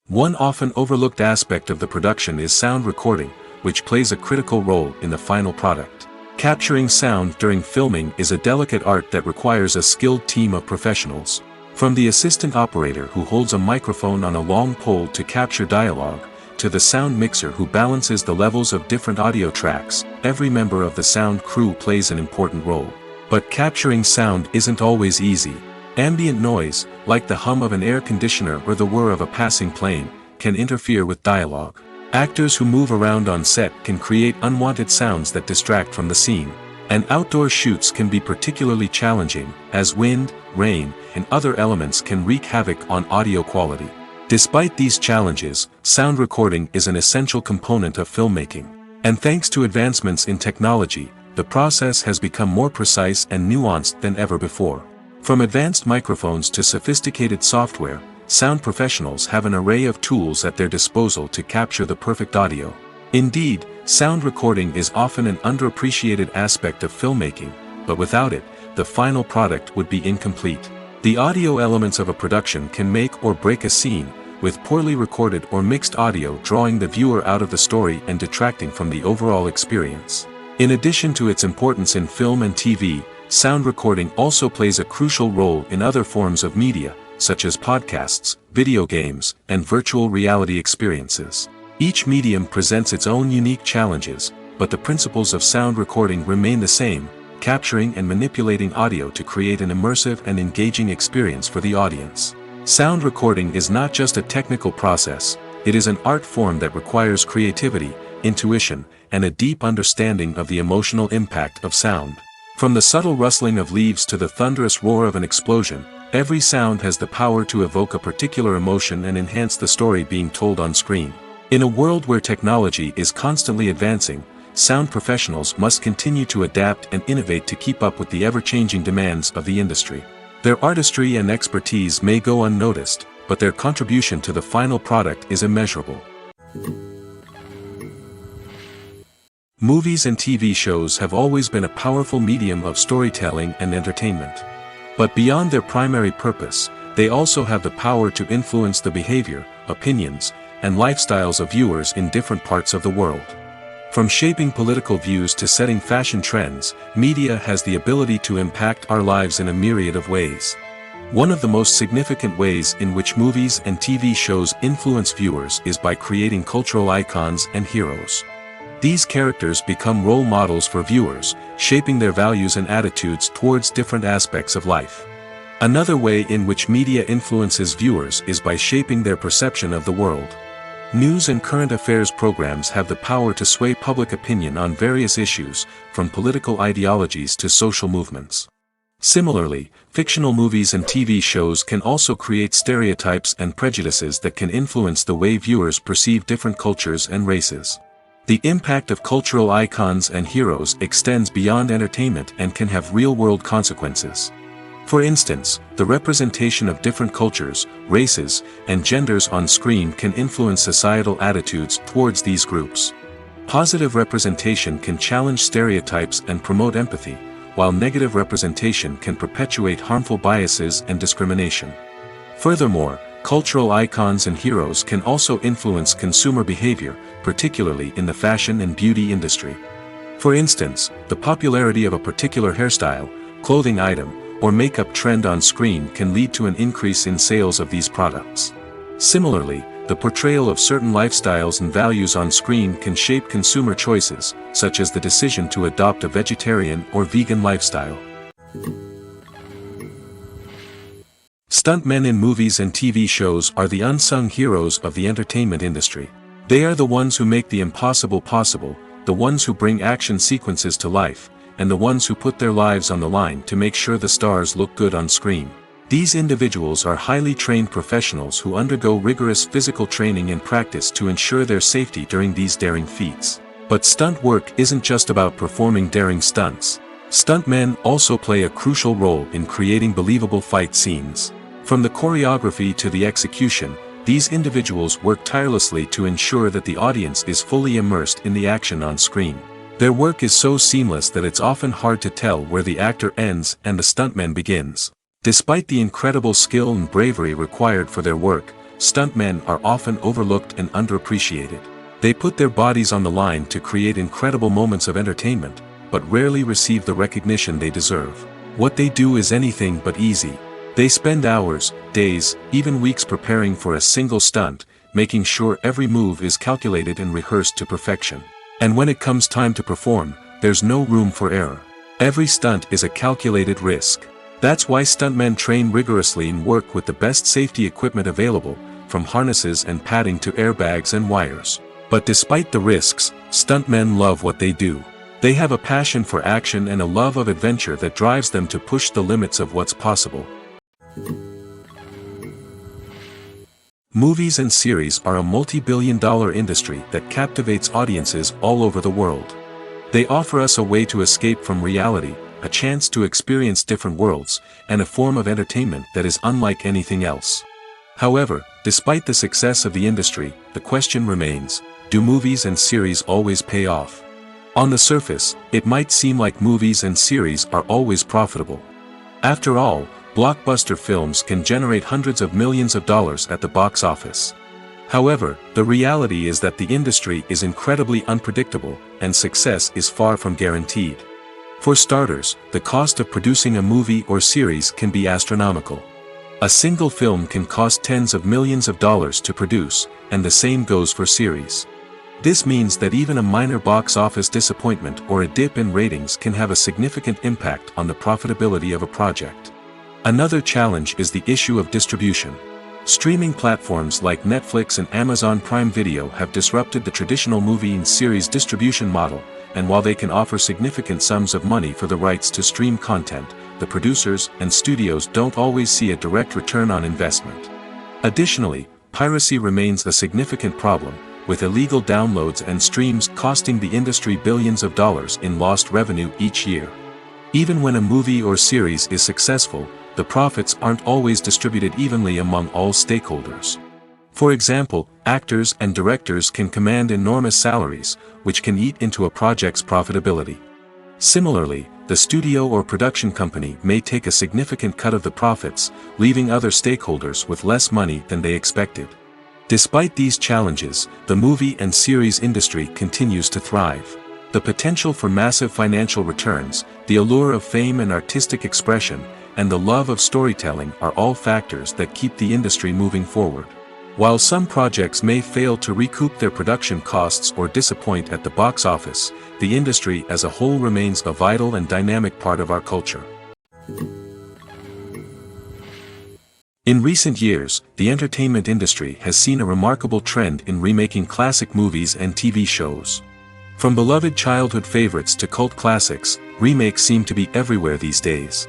One often overlooked aspect of the production is sound recording, which plays a critical role in the final product. Capturing sound during filming is a delicate art that requires a skilled team of professionals. From the assistant operator who holds a microphone on a long pole to capture dialogue, to the sound mixer who balances the levels of different audio tracks, every member of the sound crew plays an important role. But capturing sound isn't always easy. Ambient noise, like the hum of an air conditioner or the whir of a passing plane, can interfere with dialogue. Actors who move around on set can create unwanted sounds that distract from the scene. And outdoor shoots can be particularly challenging, as wind, rain, and other elements can wreak havoc on audio quality. Despite these challenges, sound recording is an essential component of filmmaking. And thanks to advancements in technology, the process has become more precise and nuanced than ever before. From advanced microphones to sophisticated software, sound professionals have an array of tools at their disposal to capture the perfect audio. Indeed, sound recording is often an underappreciated aspect of filmmaking, but without it, the final product would be incomplete. The audio elements of a production can make or break a scene, with poorly recorded or mixed audio drawing the viewer out of the story and detracting from the overall experience. In addition to its importance in film and TV, sound recording also plays a crucial role in other forms of media, such as podcasts, video games, and virtual reality experiences. Each medium presents its own unique challenges, but the principles of sound recording remain the same: capturing and manipulating audio to create an immersive and engaging experience for the audience. Sound recording is not just a technical process, it is an art form that requires creativity, intuition, and a deep understanding of the emotional impact of sound. From the subtle rustling of leaves to the thunderous roar of an explosion, every sound has the power to evoke a particular emotion and enhance the story being told on screen. In a world where technology is constantly advancing, sound professionals must continue to adapt and innovate to keep up with the ever-changing demands of the industry. Their artistry and expertise may go unnoticed, but their contribution to the final product is immeasurable. Movies and TV shows have always been a powerful medium of storytelling and entertainment. But beyond their primary purpose, they also have the power to influence the behavior, opinions, and lifestyles of viewers in different parts of the world. From shaping political views to setting fashion trends, media has the ability to impact our lives in a myriad of ways. One of the most significant ways in which movies and TV shows influence viewers is by creating cultural icons and heroes. These characters become role models for viewers, shaping their values and attitudes towards different aspects of life. Another way in which media influences viewers is by shaping their perception of the world. News and current affairs programs have the power to sway public opinion on various issues, from political ideologies to social movements. Similarly, fictional movies and TV shows can also create stereotypes and prejudices that can influence the way viewers perceive different cultures and races. The impact of cultural icons and heroes extends beyond entertainment and can have real-world consequences. For instance, the representation of different cultures, races, and genders on screen can influence societal attitudes towards these groups. Positive representation can challenge stereotypes and promote empathy, while negative representation can perpetuate harmful biases and discrimination. Furthermore, cultural icons and heroes can also influence consumer behavior, particularly in the fashion and beauty industry. For instance, the popularity of a particular hairstyle, clothing item, or makeup trend on screen can lead to an increase in sales of these products. Similarly, the portrayal of certain lifestyles and values on screen can shape consumer choices, such as the decision to adopt a vegetarian or vegan lifestyle. Stuntmen in movies and TV shows are the unsung heroes of the entertainment industry. They are the ones who make the impossible possible, the ones who bring action sequences to life, and the ones who put their lives on the line to make sure the stars look good on screen. These individuals are highly trained professionals who undergo rigorous physical training and practice to ensure their safety during these daring feats. But stunt work isn't just about performing daring stunts. Stuntmen also play a crucial role in creating believable fight scenes. From the choreography to the execution, these individuals work tirelessly to ensure that the audience is fully immersed in the action on screen. Their work is so seamless that it's often hard to tell where the actor ends and the stuntman begins. Despite the incredible skill and bravery required for their work, stuntmen are often overlooked and underappreciated. They put their bodies on the line to create incredible moments of entertainment, but rarely receive the recognition they deserve. What they do is anything but easy. They spend hours, days, even weeks preparing for a single stunt, making sure every move is calculated and rehearsed to perfection. And when it comes time to perform, there's no room for error. Every stunt is a calculated risk. That's why stuntmen train rigorously and work with the best safety equipment available, from harnesses and padding to airbags and wires. But despite the risks, stuntmen love what they do. They have a passion for action and a love of adventure that drives them to push the limits of what's possible. Movies and series are a multi-billion-dollar industry that captivates audiences all over the world. They offer us a way to escape from reality, a chance to experience different worlds, and a form of entertainment that is unlike anything else. However, despite the success of the industry, the question remains, do movies and series always pay off? On the surface, it might seem like movies and series are always profitable. After all, blockbuster films can generate hundreds of millions of dollars at the box office. However, the reality is that the industry is incredibly unpredictable, and success is far from guaranteed. For starters, the cost of producing a movie or series can be astronomical. A single film can cost tens of millions of dollars to produce, and the same goes for series. This means that even a minor box office disappointment or a dip in ratings can have a significant impact on the profitability of a project. Another challenge is the issue of distribution. Streaming platforms like Netflix and Amazon Prime Video have disrupted the traditional movie and series distribution model, and while they can offer significant sums of money for the rights to stream content, the producers and studios don't always see a direct return on investment. Additionally, piracy remains a significant problem, with illegal downloads and streams costing the industry billions of dollars in lost revenue each year. Even when a movie or series is successful, the profits aren't always distributed evenly among all stakeholders. For example, actors and directors can command enormous salaries, which can eat into a project's profitability. Similarly, the studio or production company may take a significant cut of the profits, leaving other stakeholders with less money than they expected. Despite these challenges, the movie and series industry continues to thrive. The potential for massive financial returns, the allure of fame and artistic expression, and the love of storytelling are all factors that keep the industry moving forward. While some projects may fail to recoup their production costs or disappoint at the box office, the industry as a whole remains a vital and dynamic part of our culture. In recent years, the entertainment industry has seen a remarkable trend in remaking classic movies and TV shows. From beloved childhood favorites to cult classics, remakes seem to be everywhere these days.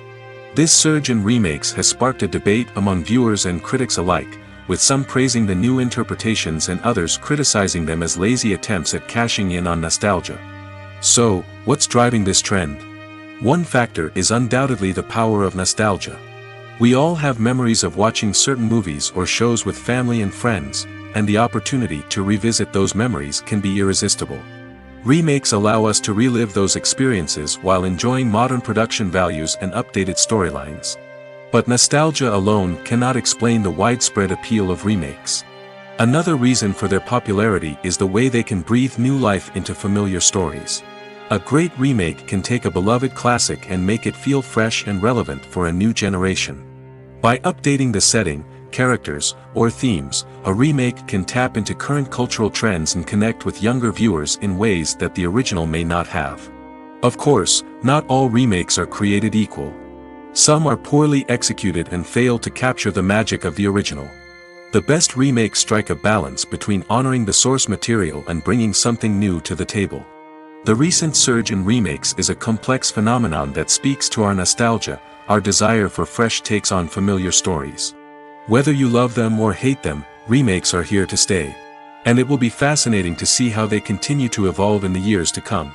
This surge in remakes has sparked a debate among viewers and critics alike, with some praising the new interpretations and others criticizing them as lazy attempts at cashing in on nostalgia. So, what's driving this trend? One factor is undoubtedly the power of nostalgia. We all have memories of watching certain movies or shows with family and friends, and the opportunity to revisit those memories can be irresistible. Remakes allow us to relive those experiences while enjoying modern production values and updated storylines. But nostalgia alone cannot explain the widespread appeal of remakes. Another reason for their popularity is the way they can breathe new life into familiar stories. A great remake can take a beloved classic and make it feel fresh and relevant for a new generation. By updating the setting, characters, or themes, a remake can tap into current cultural trends and connect with younger viewers in ways that the original may not have. Of course, not all remakes are created equal. Some are poorly executed and fail to capture the magic of the original. The best remakes strike a balance between honoring the source material and bringing something new to the table. The recent surge in remakes is a complex phenomenon that speaks to our nostalgia, our desire for fresh takes on familiar stories. Whether you love them or hate them, remakes are here to stay. And it will be fascinating to see how they continue to evolve in the years to come.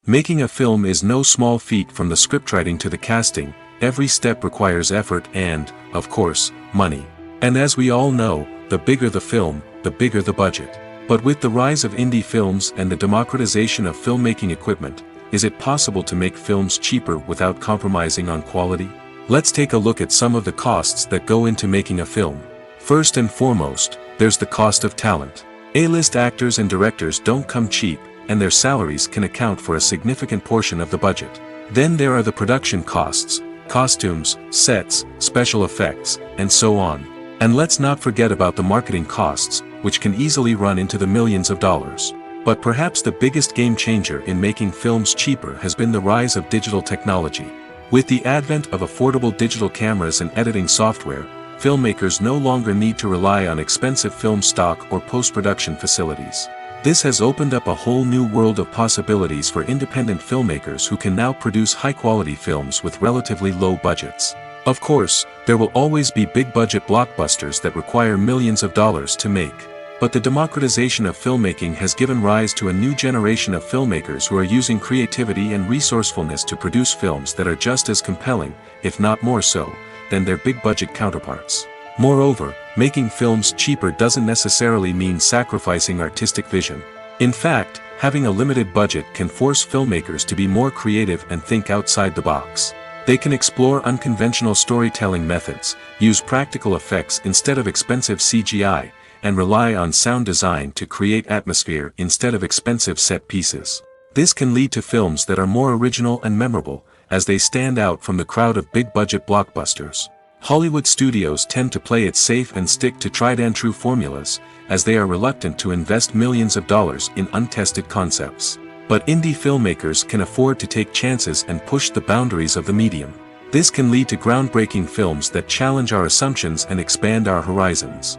Making a film is no small feat. From the scriptwriting to the casting, every step requires effort and, of course, money. And as we all know, the bigger the film, the bigger the budget. But with the rise of indie films and the democratization of filmmaking equipment, is it possible to make films cheaper without compromising on quality? Let's take a look at some of the costs that go into making a film. First and foremost, there's the cost of talent. A-list actors and directors don't come cheap, and their salaries can account for a significant portion of the budget. Then there are the production costs, costumes, sets, special effects, and so on. And let's not forget about the marketing costs, which can easily run into the millions of dollars. But perhaps the biggest game changer in making films cheaper has been the rise of digital technology. With the advent of affordable digital cameras and editing software, filmmakers no longer need to rely on expensive film stock or post-production facilities. This has opened up a whole new world of possibilities for independent filmmakers who can now produce high-quality films with relatively low budgets. Of course, there will always be big-budget blockbusters that require millions of dollars to make. But the democratization of filmmaking has given rise to a new generation of filmmakers who are using creativity and resourcefulness to produce films that are just as compelling, if not more so, than their big-budget counterparts. Moreover, making films cheaper doesn't necessarily mean sacrificing artistic vision. In fact, having a limited budget can force filmmakers to be more creative and think outside the box. They can explore unconventional storytelling methods, use practical effects instead of expensive CGI, and rely on sound design to create atmosphere instead of expensive set pieces. This can lead to films that are more original and memorable, as they stand out from the crowd of big-budget blockbusters. Hollywood studios tend to play it safe and stick to tried-and-true formulas, as they are reluctant to invest millions of dollars in untested concepts. But indie filmmakers can afford to take chances and push the boundaries of the medium. This can lead to groundbreaking films that challenge our assumptions and expand our horizons.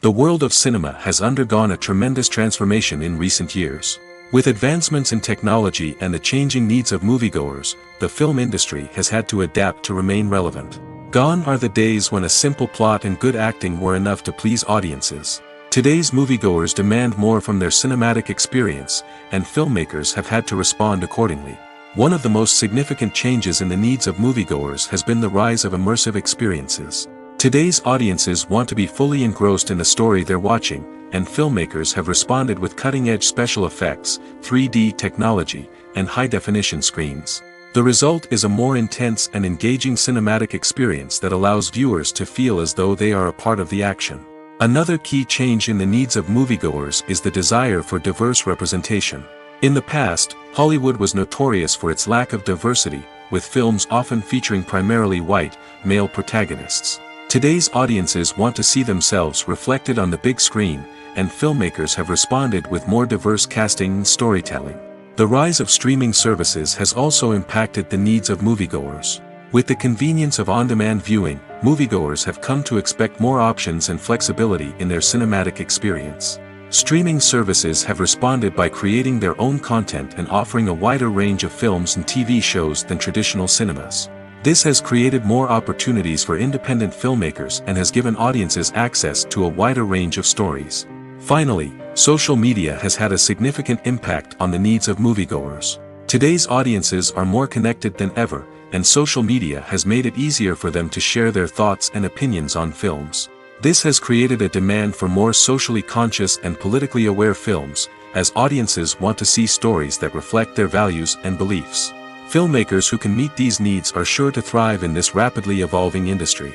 The world of cinema has undergone a tremendous transformation in recent years. With advancements in technology and the changing needs of moviegoers, the film industry has had to adapt to remain relevant. Gone are the days when a simple plot and good acting were enough to please audiences. Today's moviegoers demand more from their cinematic experience, and filmmakers have had to respond accordingly. One of the most significant changes in the needs of moviegoers has been the rise of immersive experiences. Today's audiences want to be fully engrossed in the story they're watching, and filmmakers have responded with cutting-edge special effects, 3D technology, and high-definition screens. The result is a more intense and engaging cinematic experience that allows viewers to feel as though they are a part of the action. Another key change in the needs of moviegoers is the desire for diverse representation. In the past, Hollywood was notorious for its lack of diversity, with films often featuring primarily white, male protagonists. Today's audiences want to see themselves reflected on the big screen, and filmmakers have responded with more diverse casting and storytelling. The rise of streaming services has also impacted the needs of moviegoers. With the convenience of on-demand viewing, moviegoers have come to expect more options and flexibility in their cinematic experience. Streaming services have responded by creating their own content and offering a wider range of films and TV shows than traditional cinemas. This has created more opportunities for independent filmmakers and has given audiences access to a wider range of stories. Finally, social media has had a significant impact on the needs of moviegoers. Today's audiences are more connected than ever, and social media has made it easier for them to share their thoughts and opinions on films. This has created a demand for more socially conscious and politically aware films, as audiences want to see stories that reflect their values and beliefs. Filmmakers who can meet these needs are sure to thrive in this rapidly evolving industry.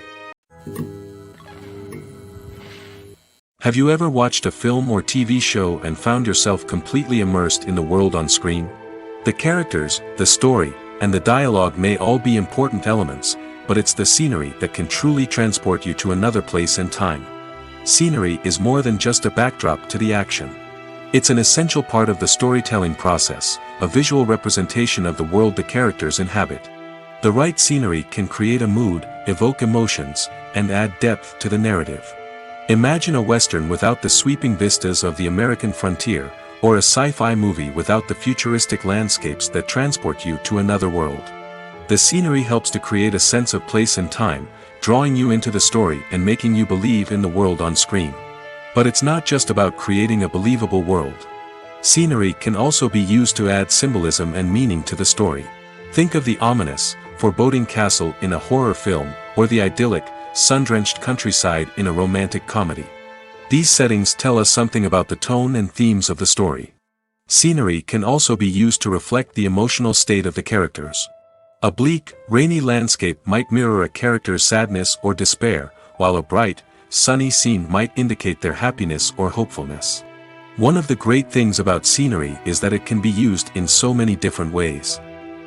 Have you ever watched a film or TV show and found yourself completely immersed in the world on screen? The characters, the story, and the dialogue may all be important elements, but it's the scenery that can truly transport you to another place and time. Scenery is more than just a backdrop to the action. It's an essential part of the storytelling process, a visual representation of the world the characters inhabit. The right scenery can create a mood, evoke emotions, and add depth to the narrative. Imagine a Western without the sweeping vistas of the American frontier, or a sci-fi movie without the futuristic landscapes that transport you to another world. The scenery helps to create a sense of place and time, drawing you into the story and making you believe in the world on screen. But it's not just about creating a believable world. Scenery can also be used to add symbolism and meaning to the story. Think of the ominous, foreboding castle in a horror film, or the idyllic, sun-drenched countryside in a romantic comedy. These settings tell us something about the tone and themes of the story. Scenery can also be used to reflect the emotional state of the characters. A bleak, rainy landscape might mirror a character's sadness or despair, while a bright, sunny scene might indicate their happiness or hopefulness. One of the great things about scenery is that it can be used in so many different ways.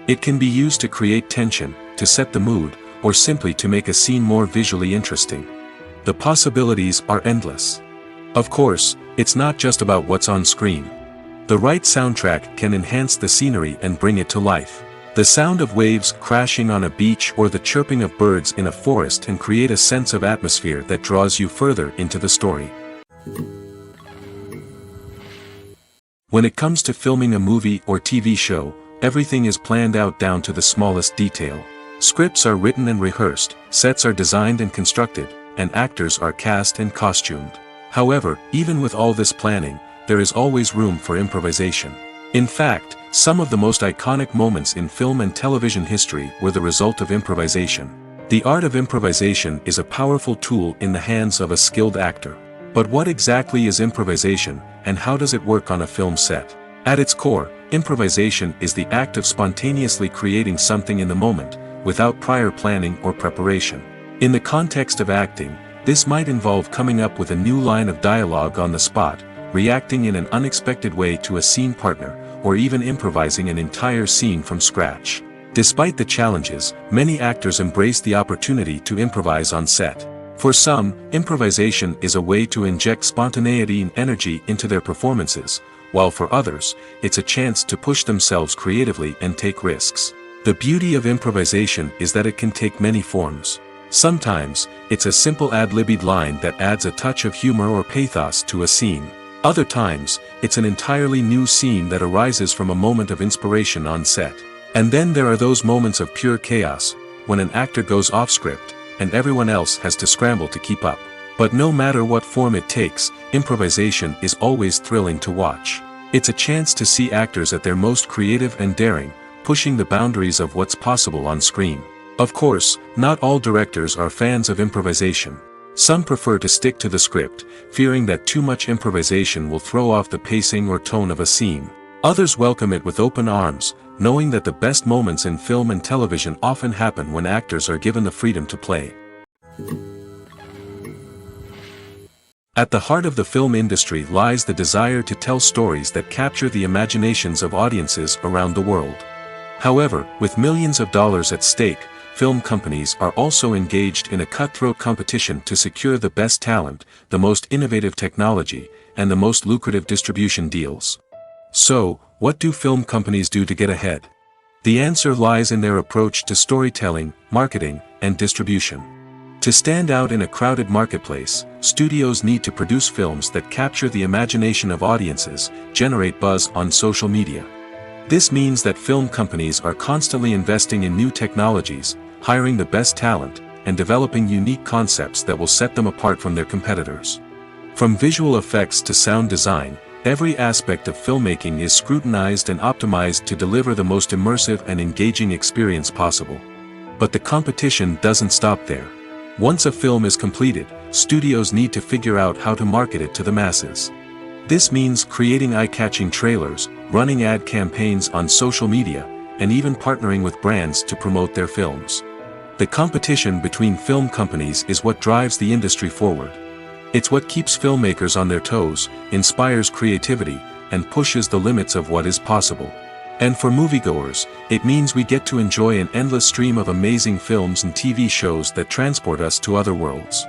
It can be used to create tension, to set the mood, or simply to make a scene more visually interesting. The possibilities are endless. Of course, it's not just about what's on screen. The right soundtrack can enhance the scenery and bring it to life. The sound of waves crashing on a beach or the chirping of birds in a forest can create a sense of atmosphere that draws you further into the story. When it comes to filming a movie or TV show, everything is planned out down to the smallest detail. Scripts are written and rehearsed, sets are designed and constructed, and actors are cast and costumed. However, even with all this planning, there is always room for improvisation. In fact, some of the most iconic moments in film and television history were the result of improvisation. The art of improvisation is a powerful tool in the hands of a skilled actor. But what exactly is improvisation, and how does it work on a film set? At its core, improvisation is the act of spontaneously creating something in the moment, without prior planning or preparation. In the context of acting, this might involve coming up with a new line of dialogue on the spot, reacting in an unexpected way to a scene partner, or even improvising an entire scene from scratch. Despite the challenges, many actors embrace the opportunity to improvise on set. For some, improvisation is a way to inject spontaneity and energy into their performances, while for others, it's a chance to push themselves creatively and take risks. The beauty of improvisation is that it can take many forms. Sometimes, it's a simple ad-libbed line that adds a touch of humor or pathos to a scene. Other times, it's an entirely new scene that arises from a moment of inspiration on set. And then there are those moments of pure chaos, when an actor goes off script, and everyone else has to scramble to keep up. But no matter what form it takes, improvisation is always thrilling to watch. It's a chance to see actors at their most creative and daring, pushing the boundaries of what's possible on screen. Of course, not all directors are fans of improvisation. Some prefer to stick to the script, fearing that too much improvisation will throw off the pacing or tone of a scene. Others welcome it with open arms, knowing that the best moments in film and television often happen when actors are given the freedom to play. At the heart of the film industry lies the desire to tell stories that capture the imaginations of audiences around the world. However, with millions of dollars at stake, film companies are also engaged in a cutthroat competition to secure the best talent, the most innovative technology, and the most lucrative distribution deals. So, what do film companies do to get ahead? The answer lies in their approach to storytelling, marketing, and distribution. To stand out in a crowded marketplace, studios need to produce films that capture the imagination of audiences, generate buzz on social media. This means that film companies are constantly investing in new technologies, hiring the best talent, and developing unique concepts that will set them apart from their competitors. From visual effects to sound design, every aspect of filmmaking is scrutinized and optimized to deliver the most immersive and engaging experience possible. But the competition doesn't stop there. Once a film is completed, studios need to figure out how to market it to the masses. This means creating eye-catching trailers, running ad campaigns on social media, and even partnering with brands to promote their films. The competition between film companies is what drives the industry forward. It's what keeps filmmakers on their toes, inspires creativity, and pushes the limits of what is possible. And for moviegoers, it means we get to enjoy an endless stream of amazing films and TV shows that transport us to other worlds.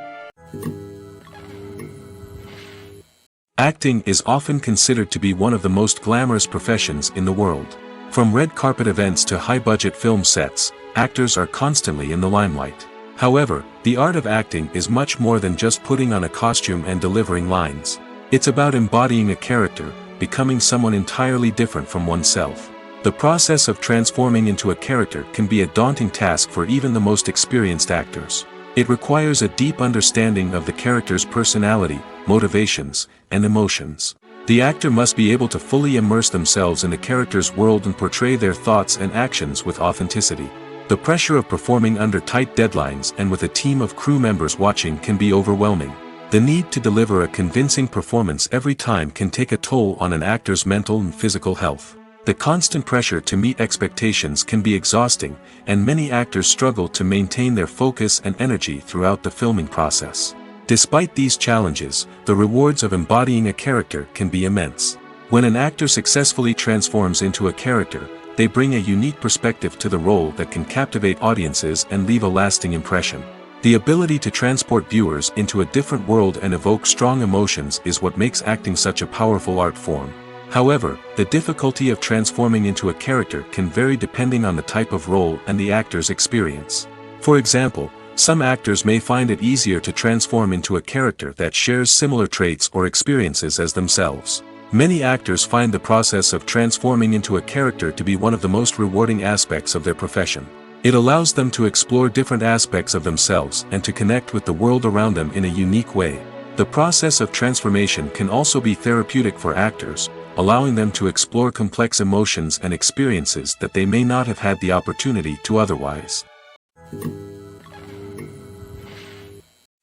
Acting is often considered to be one of the most glamorous professions in the world. From red carpet events to high-budget film sets, actors are constantly in the limelight. However, the art of acting is much more than just putting on a costume and delivering lines. It's about embodying a character, becoming someone entirely different from oneself. The process of transforming into a character can be a daunting task for even the most experienced actors. It requires a deep understanding of the character's personality, motivations, and emotions. The actor must be able to fully immerse themselves in the character's world and portray their thoughts and actions with authenticity. The pressure of performing under tight deadlines and with a team of crew members watching can be overwhelming. The need to deliver a convincing performance every time can take a toll on an actor's mental and physical health. The constant pressure to meet expectations can be exhausting, and many actors struggle to maintain their focus and energy throughout the filming process. Despite these challenges, the rewards of embodying a character can be immense. When an actor successfully transforms into a character, they bring a unique perspective to the role that can captivate audiences and leave a lasting impression. The ability to transport viewers into a different world and evoke strong emotions is what makes acting such a powerful art form. However, the difficulty of transforming into a character can vary depending on the type of role and the actor's experience. For example, some actors may find it easier to transform into a character that shares similar traits or experiences as themselves. Many actors find the process of transforming into a character to be one of the most rewarding aspects of their profession. It allows them to explore different aspects of themselves and to connect with the world around them in a unique way. The process of transformation can also be therapeutic for actors, allowing them to explore complex emotions and experiences that they may not have had the opportunity to otherwise.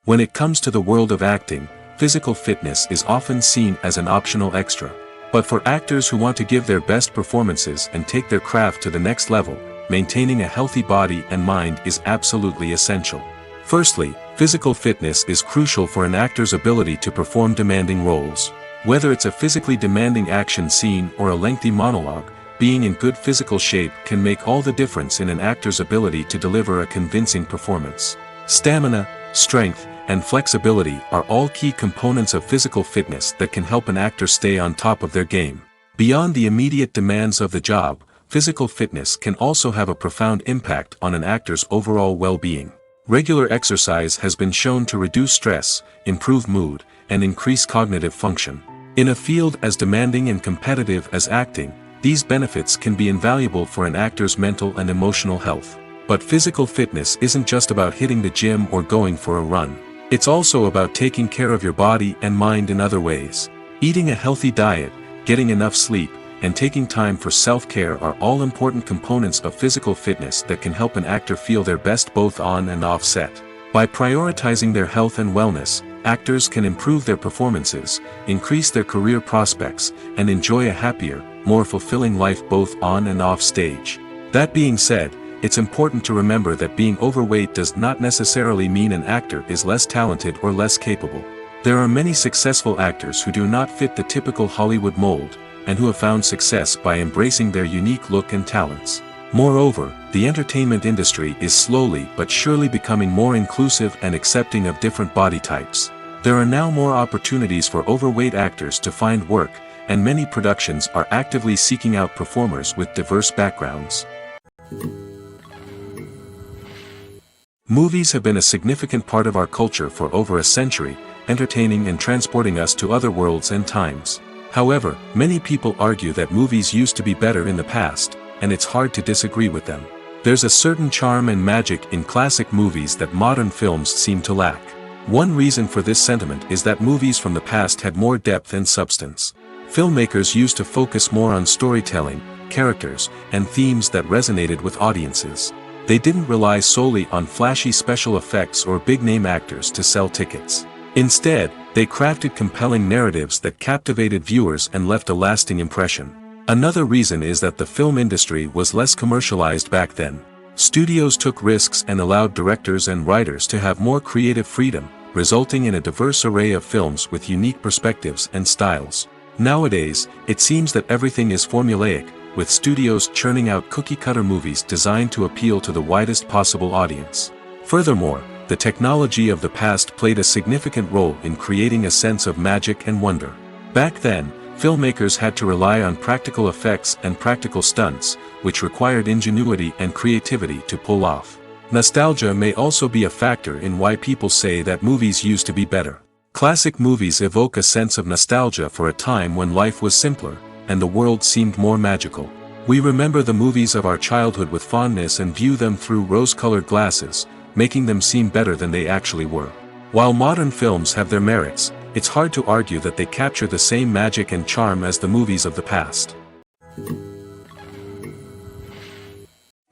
When it comes to the world of acting, physical fitness is often seen as an optional extra. But for actors who want to give their best performances and take their craft to the next level, maintaining a healthy body and mind is absolutely essential. Firstly, physical fitness is crucial for an actor's ability to perform demanding roles. Whether it's a physically demanding action scene or a lengthy monologue, being in good physical shape can make all the difference in an actor's ability to deliver a convincing performance. Stamina, strength, and flexibility are all key components of physical fitness that can help an actor stay on top of their game. Beyond the immediate demands of the job, physical fitness can also have a profound impact on an actor's overall well-being. Regular exercise has been shown to reduce stress, improve mood, and increase cognitive function. In a field as demanding and competitive as acting, these benefits can be invaluable for an actor's mental and emotional health. But physical fitness isn't just about hitting the gym or going for a run. It's also about taking care of your body and mind in other ways. Eating a healthy diet, getting enough sleep, and taking time for self-care are all important components of physical fitness that can help an actor feel their best both on and off set. By prioritizing their health and wellness, actors can improve their performances, increase their career prospects, and enjoy a happier, more fulfilling life both on and off stage. That being said, it's important to remember that being overweight does not necessarily mean an actor is less talented or less capable. There are many successful actors who do not fit the typical Hollywood mold, and who have found success by embracing their unique look and talents. Moreover, the entertainment industry is slowly but surely becoming more inclusive and accepting of different body types. There are now more opportunities for overweight actors to find work, and many productions are actively seeking out performers with diverse backgrounds. Movies have been a significant part of our culture for over a century, entertaining and transporting us to other worlds and times. However, many people argue that movies used to be better in the past, and it's hard to disagree with them. There's a certain charm and magic in classic movies that modern films seem to lack. One reason for this sentiment is that movies from the past had more depth and substance. Filmmakers used to focus more on storytelling, characters, and themes that resonated with audiences. They didn't rely solely on flashy special effects or big-name actors to sell tickets. Instead, they crafted compelling narratives that captivated viewers and left a lasting impression. Another reason is that the film industry was less commercialized back then. Studios took risks and allowed directors and writers to have more creative freedom, resulting in a diverse array of films with unique perspectives and styles. Nowadays, it seems that everything is formulaic, with studios churning out cookie-cutter movies designed to appeal to the widest possible audience. Furthermore, the technology of the past played a significant role in creating a sense of magic and wonder. Back then, filmmakers had to rely on practical effects and practical stunts, which required ingenuity and creativity to pull off. Nostalgia may also be a factor in why people say that movies used to be better. Classic movies evoke a sense of nostalgia for a time when life was simpler, and the world seemed more magical. We remember the movies of our childhood with fondness and view them through rose-colored glasses, making them seem better than they actually were. While modern films have their merits, it's hard to argue that they capture the same magic and charm as the movies of the past.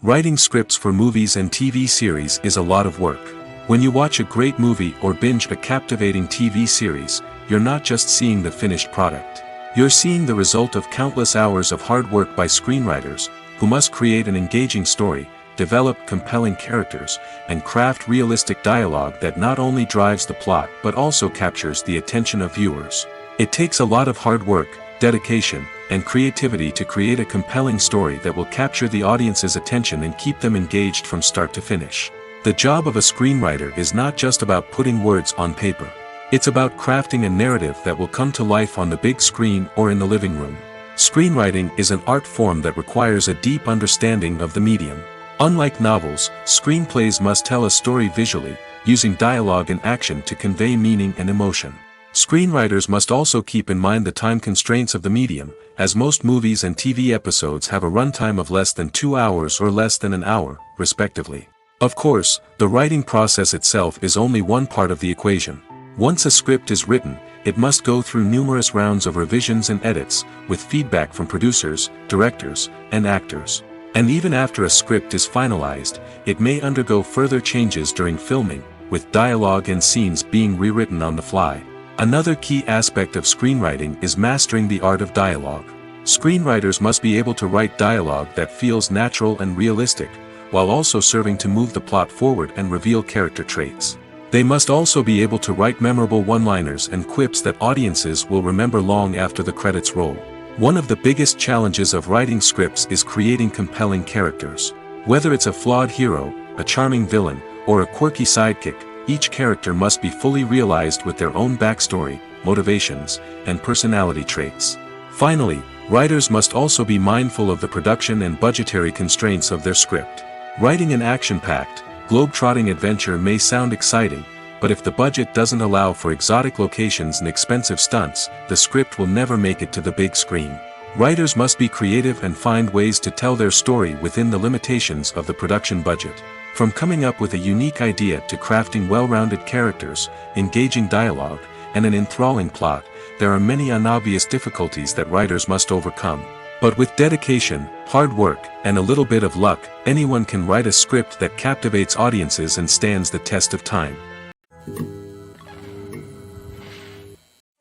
Writing scripts for movies and TV series is a lot of work. When you watch a great movie or binge a captivating TV series, you're not just seeing the finished product. You're seeing the result of countless hours of hard work by screenwriters, who must create an engaging story, develop compelling characters, and craft realistic dialogue that not only drives the plot but also captures the attention of viewers. It takes a lot of hard work, dedication, and creativity to create a compelling story that will capture the audience's attention and keep them engaged from start to finish. The job of a screenwriter is not just about putting words on paper. It's about crafting a narrative that will come to life on the big screen or in the living room. Screenwriting is an art form that requires a deep understanding of the medium. Unlike novels, screenplays must tell a story visually, using dialogue and action to convey meaning and emotion. Screenwriters must also keep in mind the time constraints of the medium, as most movies and TV episodes have a runtime of less than 2 hours or less than an hour, respectively. Of course, the writing process itself is only one part of the equation. Once a script is written, it must go through numerous rounds of revisions and edits, with feedback from producers, directors, and actors. And even after a script is finalized, it may undergo further changes during filming, with dialogue and scenes being rewritten on the fly. Another key aspect of screenwriting is mastering the art of dialogue. Screenwriters must be able to write dialogue that feels natural and realistic, while also serving to move the plot forward and reveal character traits. They must also be able to write memorable one-liners and quips that audiences will remember long after the credits roll. One of the biggest challenges of writing scripts is creating compelling characters. Whether it's a flawed hero, a charming villain, or a quirky sidekick, each character must be fully realized with their own backstory, motivations, and personality traits. Finally, writers must also be mindful of the production and budgetary constraints of their script. Writing an action-packed, globe-trotting adventure may sound exciting, but if the budget doesn't allow for exotic locations and expensive stunts, the script will never make it to the big screen. Writers must be creative and find ways to tell their story within the limitations of the production budget. From coming up with a unique idea to crafting well-rounded characters, engaging dialogue, and an enthralling plot, there are many unobvious difficulties that writers must overcome. But with dedication, hard work, and a little bit of luck, anyone can write a script that captivates audiences and stands the test of time.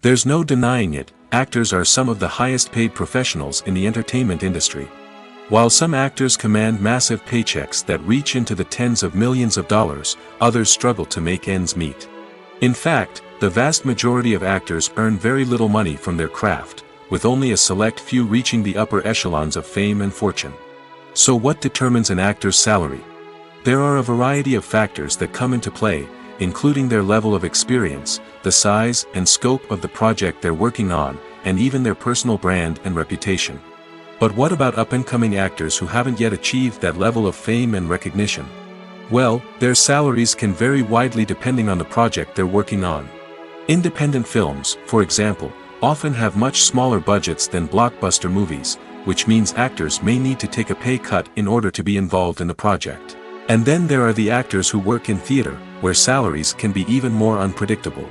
There's no denying it, actors are some of the highest-paid professionals in the entertainment industry. While some actors command massive paychecks that reach into the tens of millions of dollars, others struggle to make ends meet. In fact, the vast majority of actors earn very little money from their craft, with only a select few reaching the upper echelons of fame and fortune. So what determines an actor's salary? There are a variety of factors that come into play, including their level of experience, the size and scope of the project they're working on, and even their personal brand and reputation. But what about up-and-coming actors who haven't yet achieved that level of fame and recognition? Well, their salaries can vary widely depending on the project they're working on. Independent films, for example, often have much smaller budgets than blockbuster movies, which means actors may need to take a pay cut in order to be involved in the project. And then there are the actors who work in theater, where salaries can be even more unpredictable.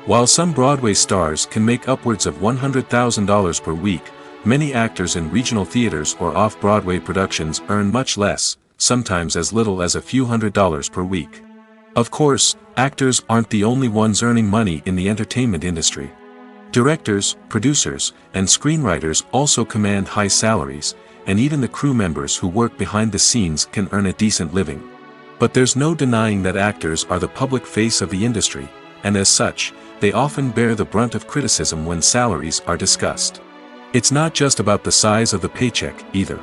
While some Broadway stars can make upwards of $100,000 per week, many actors in regional theaters or off-Broadway productions earn much less, sometimes as little as a few $100s per week. Of course, actors aren't the only ones earning money in the entertainment industry. Directors, producers, and screenwriters also command high salaries, and even the crew members who work behind the scenes can earn a decent living. But there's no denying that actors are the public face of the industry, and as such, they often bear the brunt of criticism when salaries are discussed. It's not just about the size of the paycheck, either.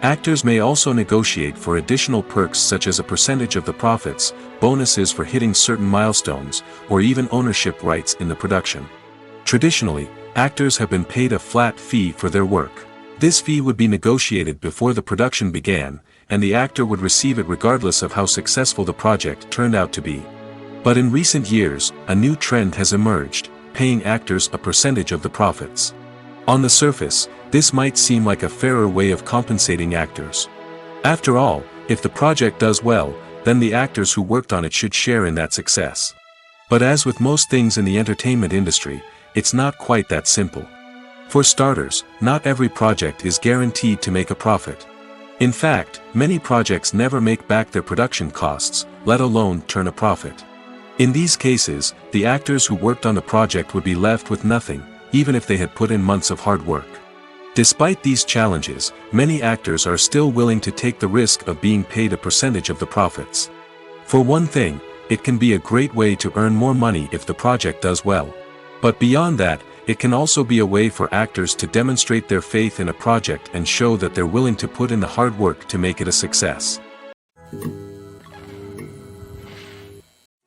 Actors may also negotiate for additional perks such as a percentage of the profits, bonuses for hitting certain milestones, or even ownership rights in the production. Traditionally, actors have been paid a flat fee for their work. This fee would be negotiated before the production began, and the actor would receive it regardless of how successful the project turned out to be. But in recent years, a new trend has emerged, paying actors a percentage of the profits. On the surface, this might seem like a fairer way of compensating actors. After all, if the project does well, then the actors who worked on it should share in that success. But as with most things in the entertainment industry, it's not quite that simple. For starters, not every project is guaranteed to make a profit. In fact, many projects never make back their production costs, let alone turn a profit. In these cases, the actors who worked on the project would be left with nothing, even if they had put in months of hard work. Despite these challenges, many actors are still willing to take the risk of being paid a percentage of the profits. For one thing, it can be a great way to earn more money if the project does well. But beyond that, it can also be a way for actors to demonstrate their faith in a project and show that they're willing to put in the hard work to make it a success.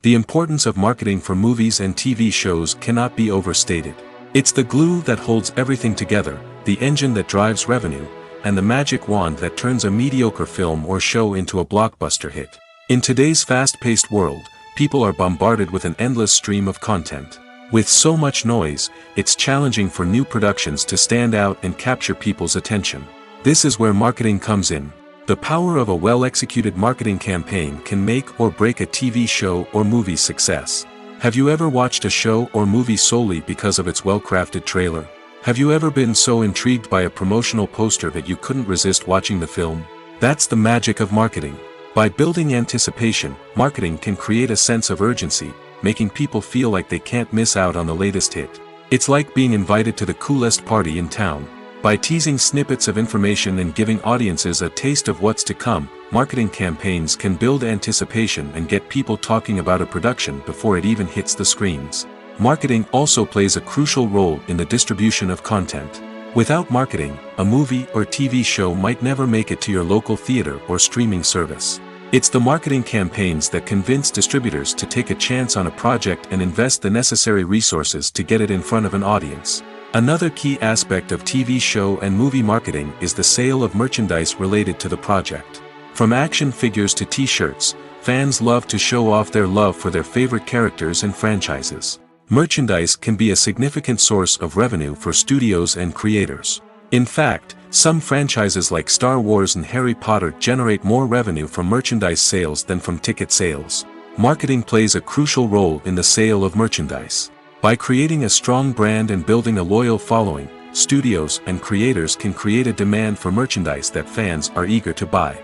The importance of marketing for movies and TV shows cannot be overstated. It's the glue that holds everything together, the engine that drives revenue, and the magic wand that turns a mediocre film or show into a blockbuster hit. In today's fast-paced world, people are bombarded with an endless stream of content. With so much noise, it's challenging for new productions to stand out and capture people's attention. This is where marketing comes in. The power of a well-executed marketing campaign can make or break a TV show or movie's success. Have you ever watched a show or movie solely because of its well-crafted trailer? Have you ever been so intrigued by a promotional poster that you couldn't resist watching the film? That's the magic of marketing. By building anticipation, marketing can create a sense of urgency, making people feel like they can't miss out on the latest hit. It's like being invited to the coolest party in town. By teasing snippets of information and giving audiences a taste of what's to come, marketing campaigns can build anticipation and get people talking about a production before it even hits the screens. Marketing also plays a crucial role in the distribution of content. Without marketing, a movie or TV show might never make it to your local theater or streaming service. It's the marketing campaigns that convince distributors to take a chance on a project and invest the necessary resources to get it in front of an audience. Another key aspect of TV show and movie marketing is the sale of merchandise related to the project. From action figures to t-shirts, fans love to show off their love for their favorite characters and franchises. Merchandise can be a significant source of revenue for studios and creators. In fact, some franchises like Star Wars and Harry Potter generate more revenue from merchandise sales than from ticket sales. Marketing plays a crucial role in the sale of merchandise. By creating a strong brand and building a loyal following, studios and creators can create a demand for merchandise that fans are eager to buy.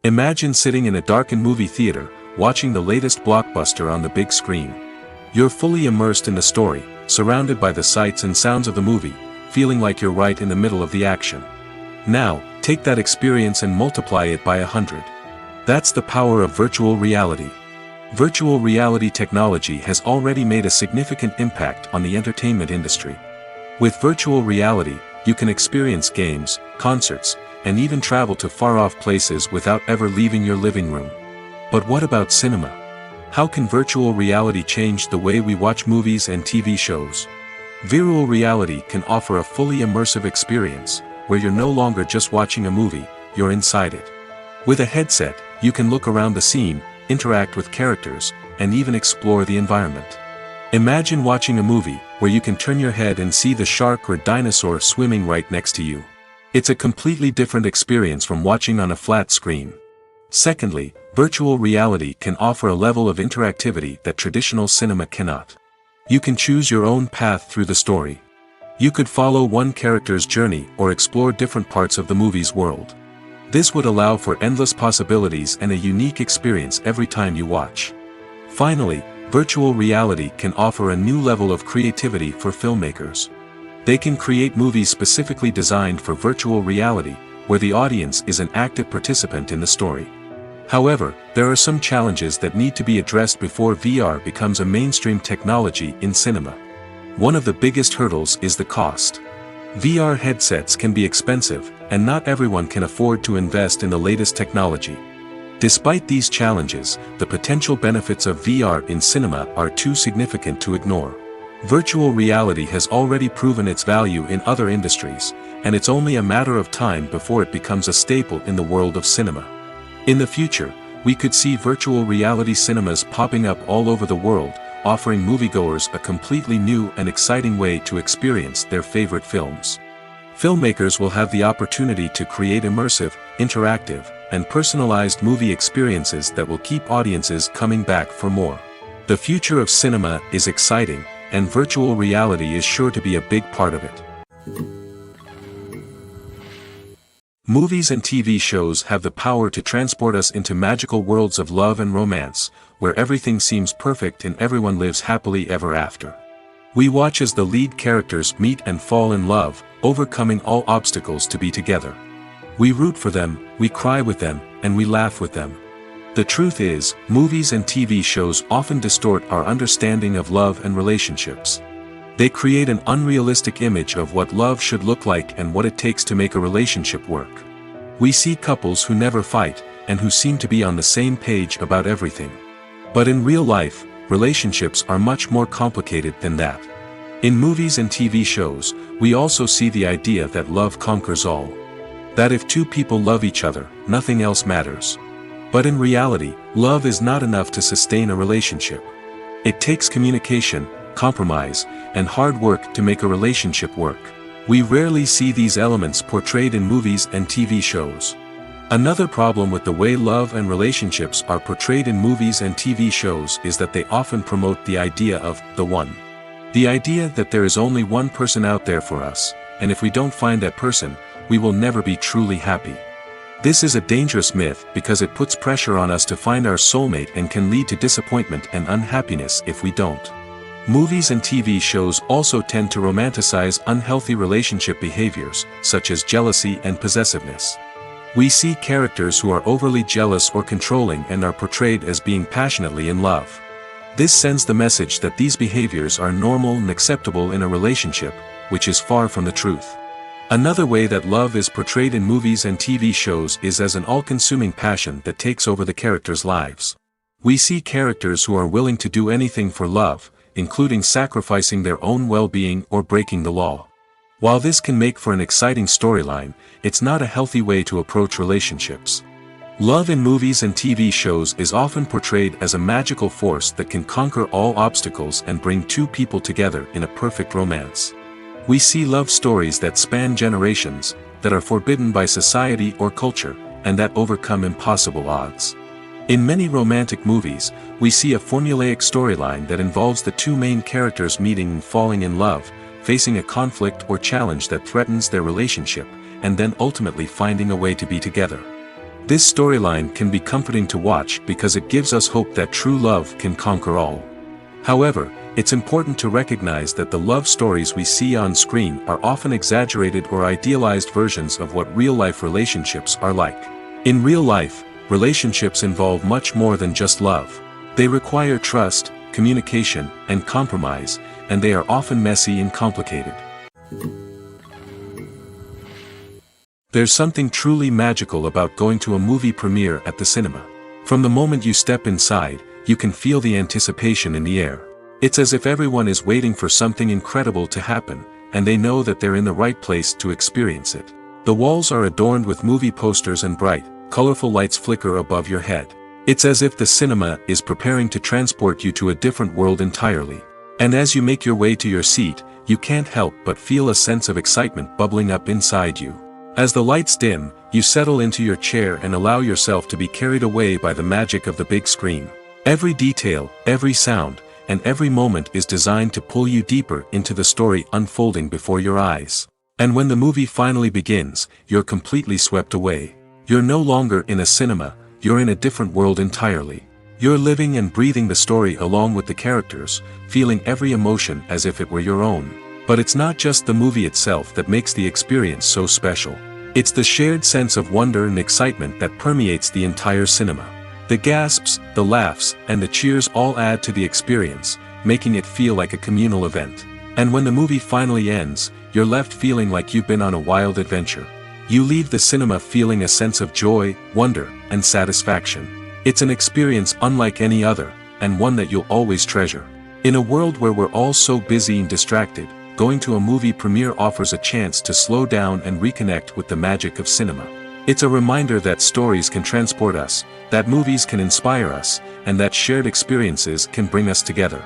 Imagine sitting in a darkened movie theater, watching the latest blockbuster on the big screen. You're fully immersed in the story, surrounded by the sights and sounds of the movie, feeling like you're right in the middle of the action. Now, take that experience and multiply it by 100. That's the power of virtual reality. Virtual reality technology has already made a significant impact on the entertainment industry. With virtual reality, you can experience games, concerts, and even travel to far-off places without ever leaving your living room. But what about cinema? How can virtual reality change the way we watch movies and TV shows? Virtual reality can offer a fully immersive experience, where you're no longer just watching a movie, you're inside it. With a headset, you can look around the scene, interact with characters, and even explore the environment. Imagine watching a movie, where you can turn your head and see the shark or dinosaur swimming right next to you. It's a completely different experience from watching on a flat screen. Secondly, virtual reality can offer a level of interactivity that traditional cinema cannot. You can choose your own path through the story. You could follow one character's journey or explore different parts of the movie's world. This would allow for endless possibilities and a unique experience every time you watch. Finally, virtual reality can offer a new level of creativity for filmmakers. They can create movies specifically designed for virtual reality, where the audience is an active participant in the story. However, there are some challenges that need to be addressed before VR becomes a mainstream technology in cinema. One of the biggest hurdles is the cost. VR headsets can be expensive, and not everyone can afford to invest in the latest technology. Despite these challenges, the potential benefits of VR in cinema are too significant to ignore. Virtual reality has already proven its value in other industries, and it's only a matter of time before it becomes a staple in the world of cinema. In the future, we could see virtual reality cinemas popping up all over the world, offering moviegoers a completely new and exciting way to experience their favorite films. Filmmakers will have the opportunity to create immersive, interactive, and personalized movie experiences that will keep audiences coming back for more. The future of cinema is exciting, and virtual reality is sure to be a big part of it. Movies and TV shows have the power to transport us into magical worlds of love and romance, where everything seems perfect and everyone lives happily ever after. We watch as the lead characters meet and fall in love, overcoming all obstacles to be together. We root for them, we cry with them, and we laugh with them. The truth is, movies and TV shows often distort our understanding of love and relationships. They create an unrealistic image of what love should look like and what it takes to make a relationship work. We see couples who never fight, and who seem to be on the same page about everything. But in real life, relationships are much more complicated than that. In movies and TV shows, we also see the idea that love conquers all. That if two people love each other, nothing else matters. But in reality, love is not enough to sustain a relationship. It takes communication, compromise, and hard work to make a relationship work. We rarely see these elements portrayed in movies and TV shows. Another problem with the way love and relationships are portrayed in movies and TV shows is that they often promote the idea of the one. The idea that there is only one person out there for us, and if we don't find that person, we will never be truly happy. This is a dangerous myth because it puts pressure on us to find our soulmate and can lead to disappointment and unhappiness if we don't. Movies and TV shows also tend to romanticize unhealthy relationship behaviors, such as jealousy and possessiveness. We see characters who are overly jealous or controlling and are portrayed as being passionately in love. This sends the message that these behaviors are normal and acceptable in a relationship, which is far from the truth. Another way that love is portrayed in movies and TV shows is as an all-consuming passion that takes over the characters' lives. We see characters who are willing to do anything for love, including sacrificing their own well-being or breaking the law. While this can make for an exciting storyline, it's not a healthy way to approach relationships. Love in movies and TV shows is often portrayed as a magical force that can conquer all obstacles and bring two people together in a perfect romance. We see love stories that span generations, that are forbidden by society or culture, and that overcome impossible odds. In many romantic movies, we see a formulaic storyline that involves the two main characters meeting and falling in love, facing a conflict or challenge that threatens their relationship, and then ultimately finding a way to be together. This storyline can be comforting to watch because it gives us hope that true love can conquer all. However, it's important to recognize that the love stories we see on screen are often exaggerated or idealized versions of what real-life relationships are like. In real life, relationships involve much more than just love. They require trust, communication, and compromise, and they are often messy and complicated. There's something truly magical about going to a movie premiere at the cinema. From the moment you step inside, you can feel the anticipation in the air. It's as if everyone is waiting for something incredible to happen, and they know that they're in the right place to experience it. The walls are adorned with movie posters and bright, colorful lights flicker above your head. It's as if the cinema is preparing to transport you to a different world entirely. And as you make your way to your seat, you can't help but feel a sense of excitement bubbling up inside you. As the lights dim, you settle into your chair and allow yourself to be carried away by the magic of the big screen. Every detail, every sound, and every moment is designed to pull you deeper into the story unfolding before your eyes. And when the movie finally begins, you're completely swept away. You're no longer in a cinema, you're in a different world entirely. You're living and breathing the story along with the characters, feeling every emotion as if it were your own. But it's not just the movie itself that makes the experience so special. It's the shared sense of wonder and excitement that permeates the entire cinema. The gasps, the laughs, and the cheers all add to the experience, making it feel like a communal event. And when the movie finally ends, you're left feeling like you've been on a wild adventure. You leave the cinema feeling a sense of joy, wonder, and satisfaction. It's an experience unlike any other, and one that you'll always treasure. In a world where we're all so busy and distracted, going to a movie premiere offers a chance to slow down and reconnect with the magic of cinema. It's a reminder that stories can transport us, that movies can inspire us, and that shared experiences can bring us together.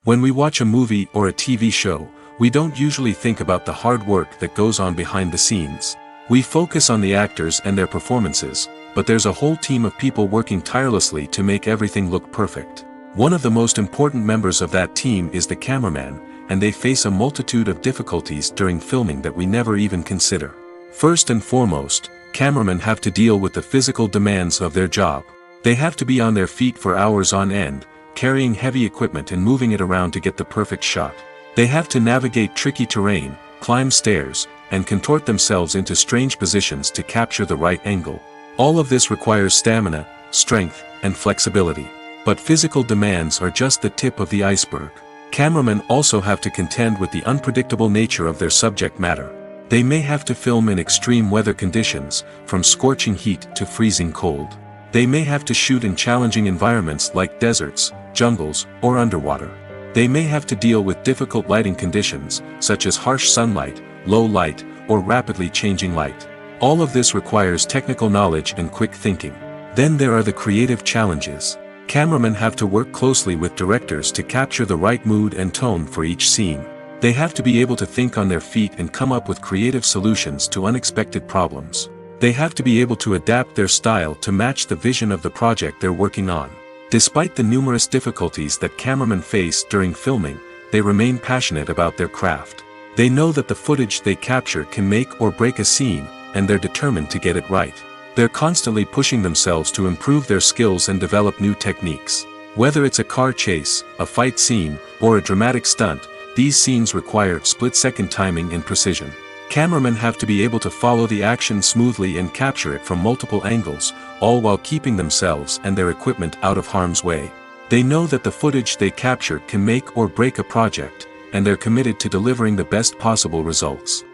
When we watch a movie or a TV show, we don't usually think about the hard work that goes on behind the scenes. We focus on the actors and their performances, but there's a whole team of people working tirelessly to make everything look perfect. One of the most important members of that team is the cameraman, and they face a multitude of difficulties during filming that we never even consider. First and foremost, cameramen have to deal with the physical demands of their job. They have to be on their feet for hours on end, carrying heavy equipment and moving it around to get the perfect shot. They have to navigate tricky terrain, climb stairs, and contort themselves into strange positions to capture the right angle. All of this requires stamina, strength, and flexibility. But physical demands are just the tip of the iceberg. Cameramen also have to contend with the unpredictable nature of their subject matter. They may have to film in extreme weather conditions, from scorching heat to freezing cold. They may have to shoot in challenging environments like deserts, jungles, or underwater. They may have to deal with difficult lighting conditions, such as harsh sunlight, low light, or rapidly changing light. All of this requires technical knowledge and quick thinking. Then there are the creative challenges. Cameramen have to work closely with directors to capture the right mood and tone for each scene. They have to be able to think on their feet and come up with creative solutions to unexpected problems. They have to be able to adapt their style to match the vision of the project they're working on. Despite the numerous difficulties that cameramen face during filming, they remain passionate about their craft. They know that the footage they capture can make or break a scene, and they're determined to get it right. They're constantly pushing themselves to improve their skills and develop new techniques. Whether it's a car chase, a fight scene, or a dramatic stunt, these scenes require split-second timing and precision. Cameramen have to be able to follow the action smoothly and capture it from multiple angles, all while keeping themselves and their equipment out of harm's way. They know that the footage they capture can make or break a project, and they're committed to delivering the best possible results.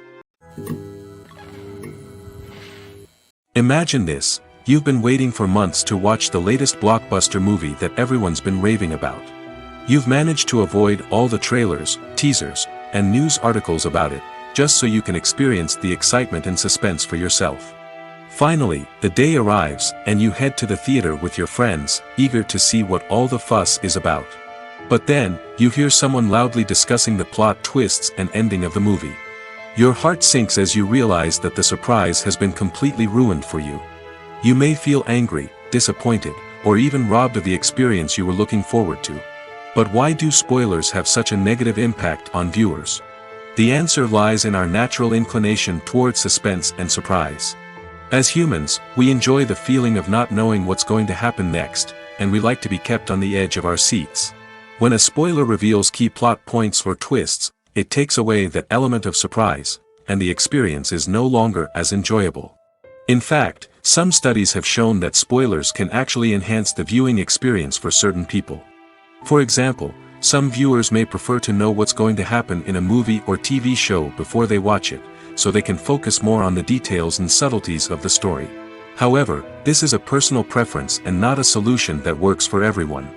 Imagine this: you've been waiting for months to watch the latest blockbuster movie that everyone's been raving about. You've managed to avoid all the trailers, teasers, and news articles about it, just so you can experience the excitement and suspense for yourself. Finally, the day arrives, and you head to the theater with your friends, eager to see what all the fuss is about. But then, you hear someone loudly discussing the plot twists and ending of the movie. Your heart sinks as you realize that the surprise has been completely ruined for you. You may feel angry, disappointed, or even robbed of the experience you were looking forward to. But why do spoilers have such a negative impact on viewers? The answer lies in our natural inclination toward suspense and surprise. As humans, we enjoy the feeling of not knowing what's going to happen next, and we like to be kept on the edge of our seats. When a spoiler reveals key plot points or twists, it takes away that element of surprise, and the experience is no longer as enjoyable. In fact, some studies have shown that spoilers can actually enhance the viewing experience for certain people. For example, some viewers may prefer to know what's going to happen in a movie or TV show before they watch it, so they can focus more on the details and subtleties of the story. However, this is a personal preference and not a solution that works for everyone.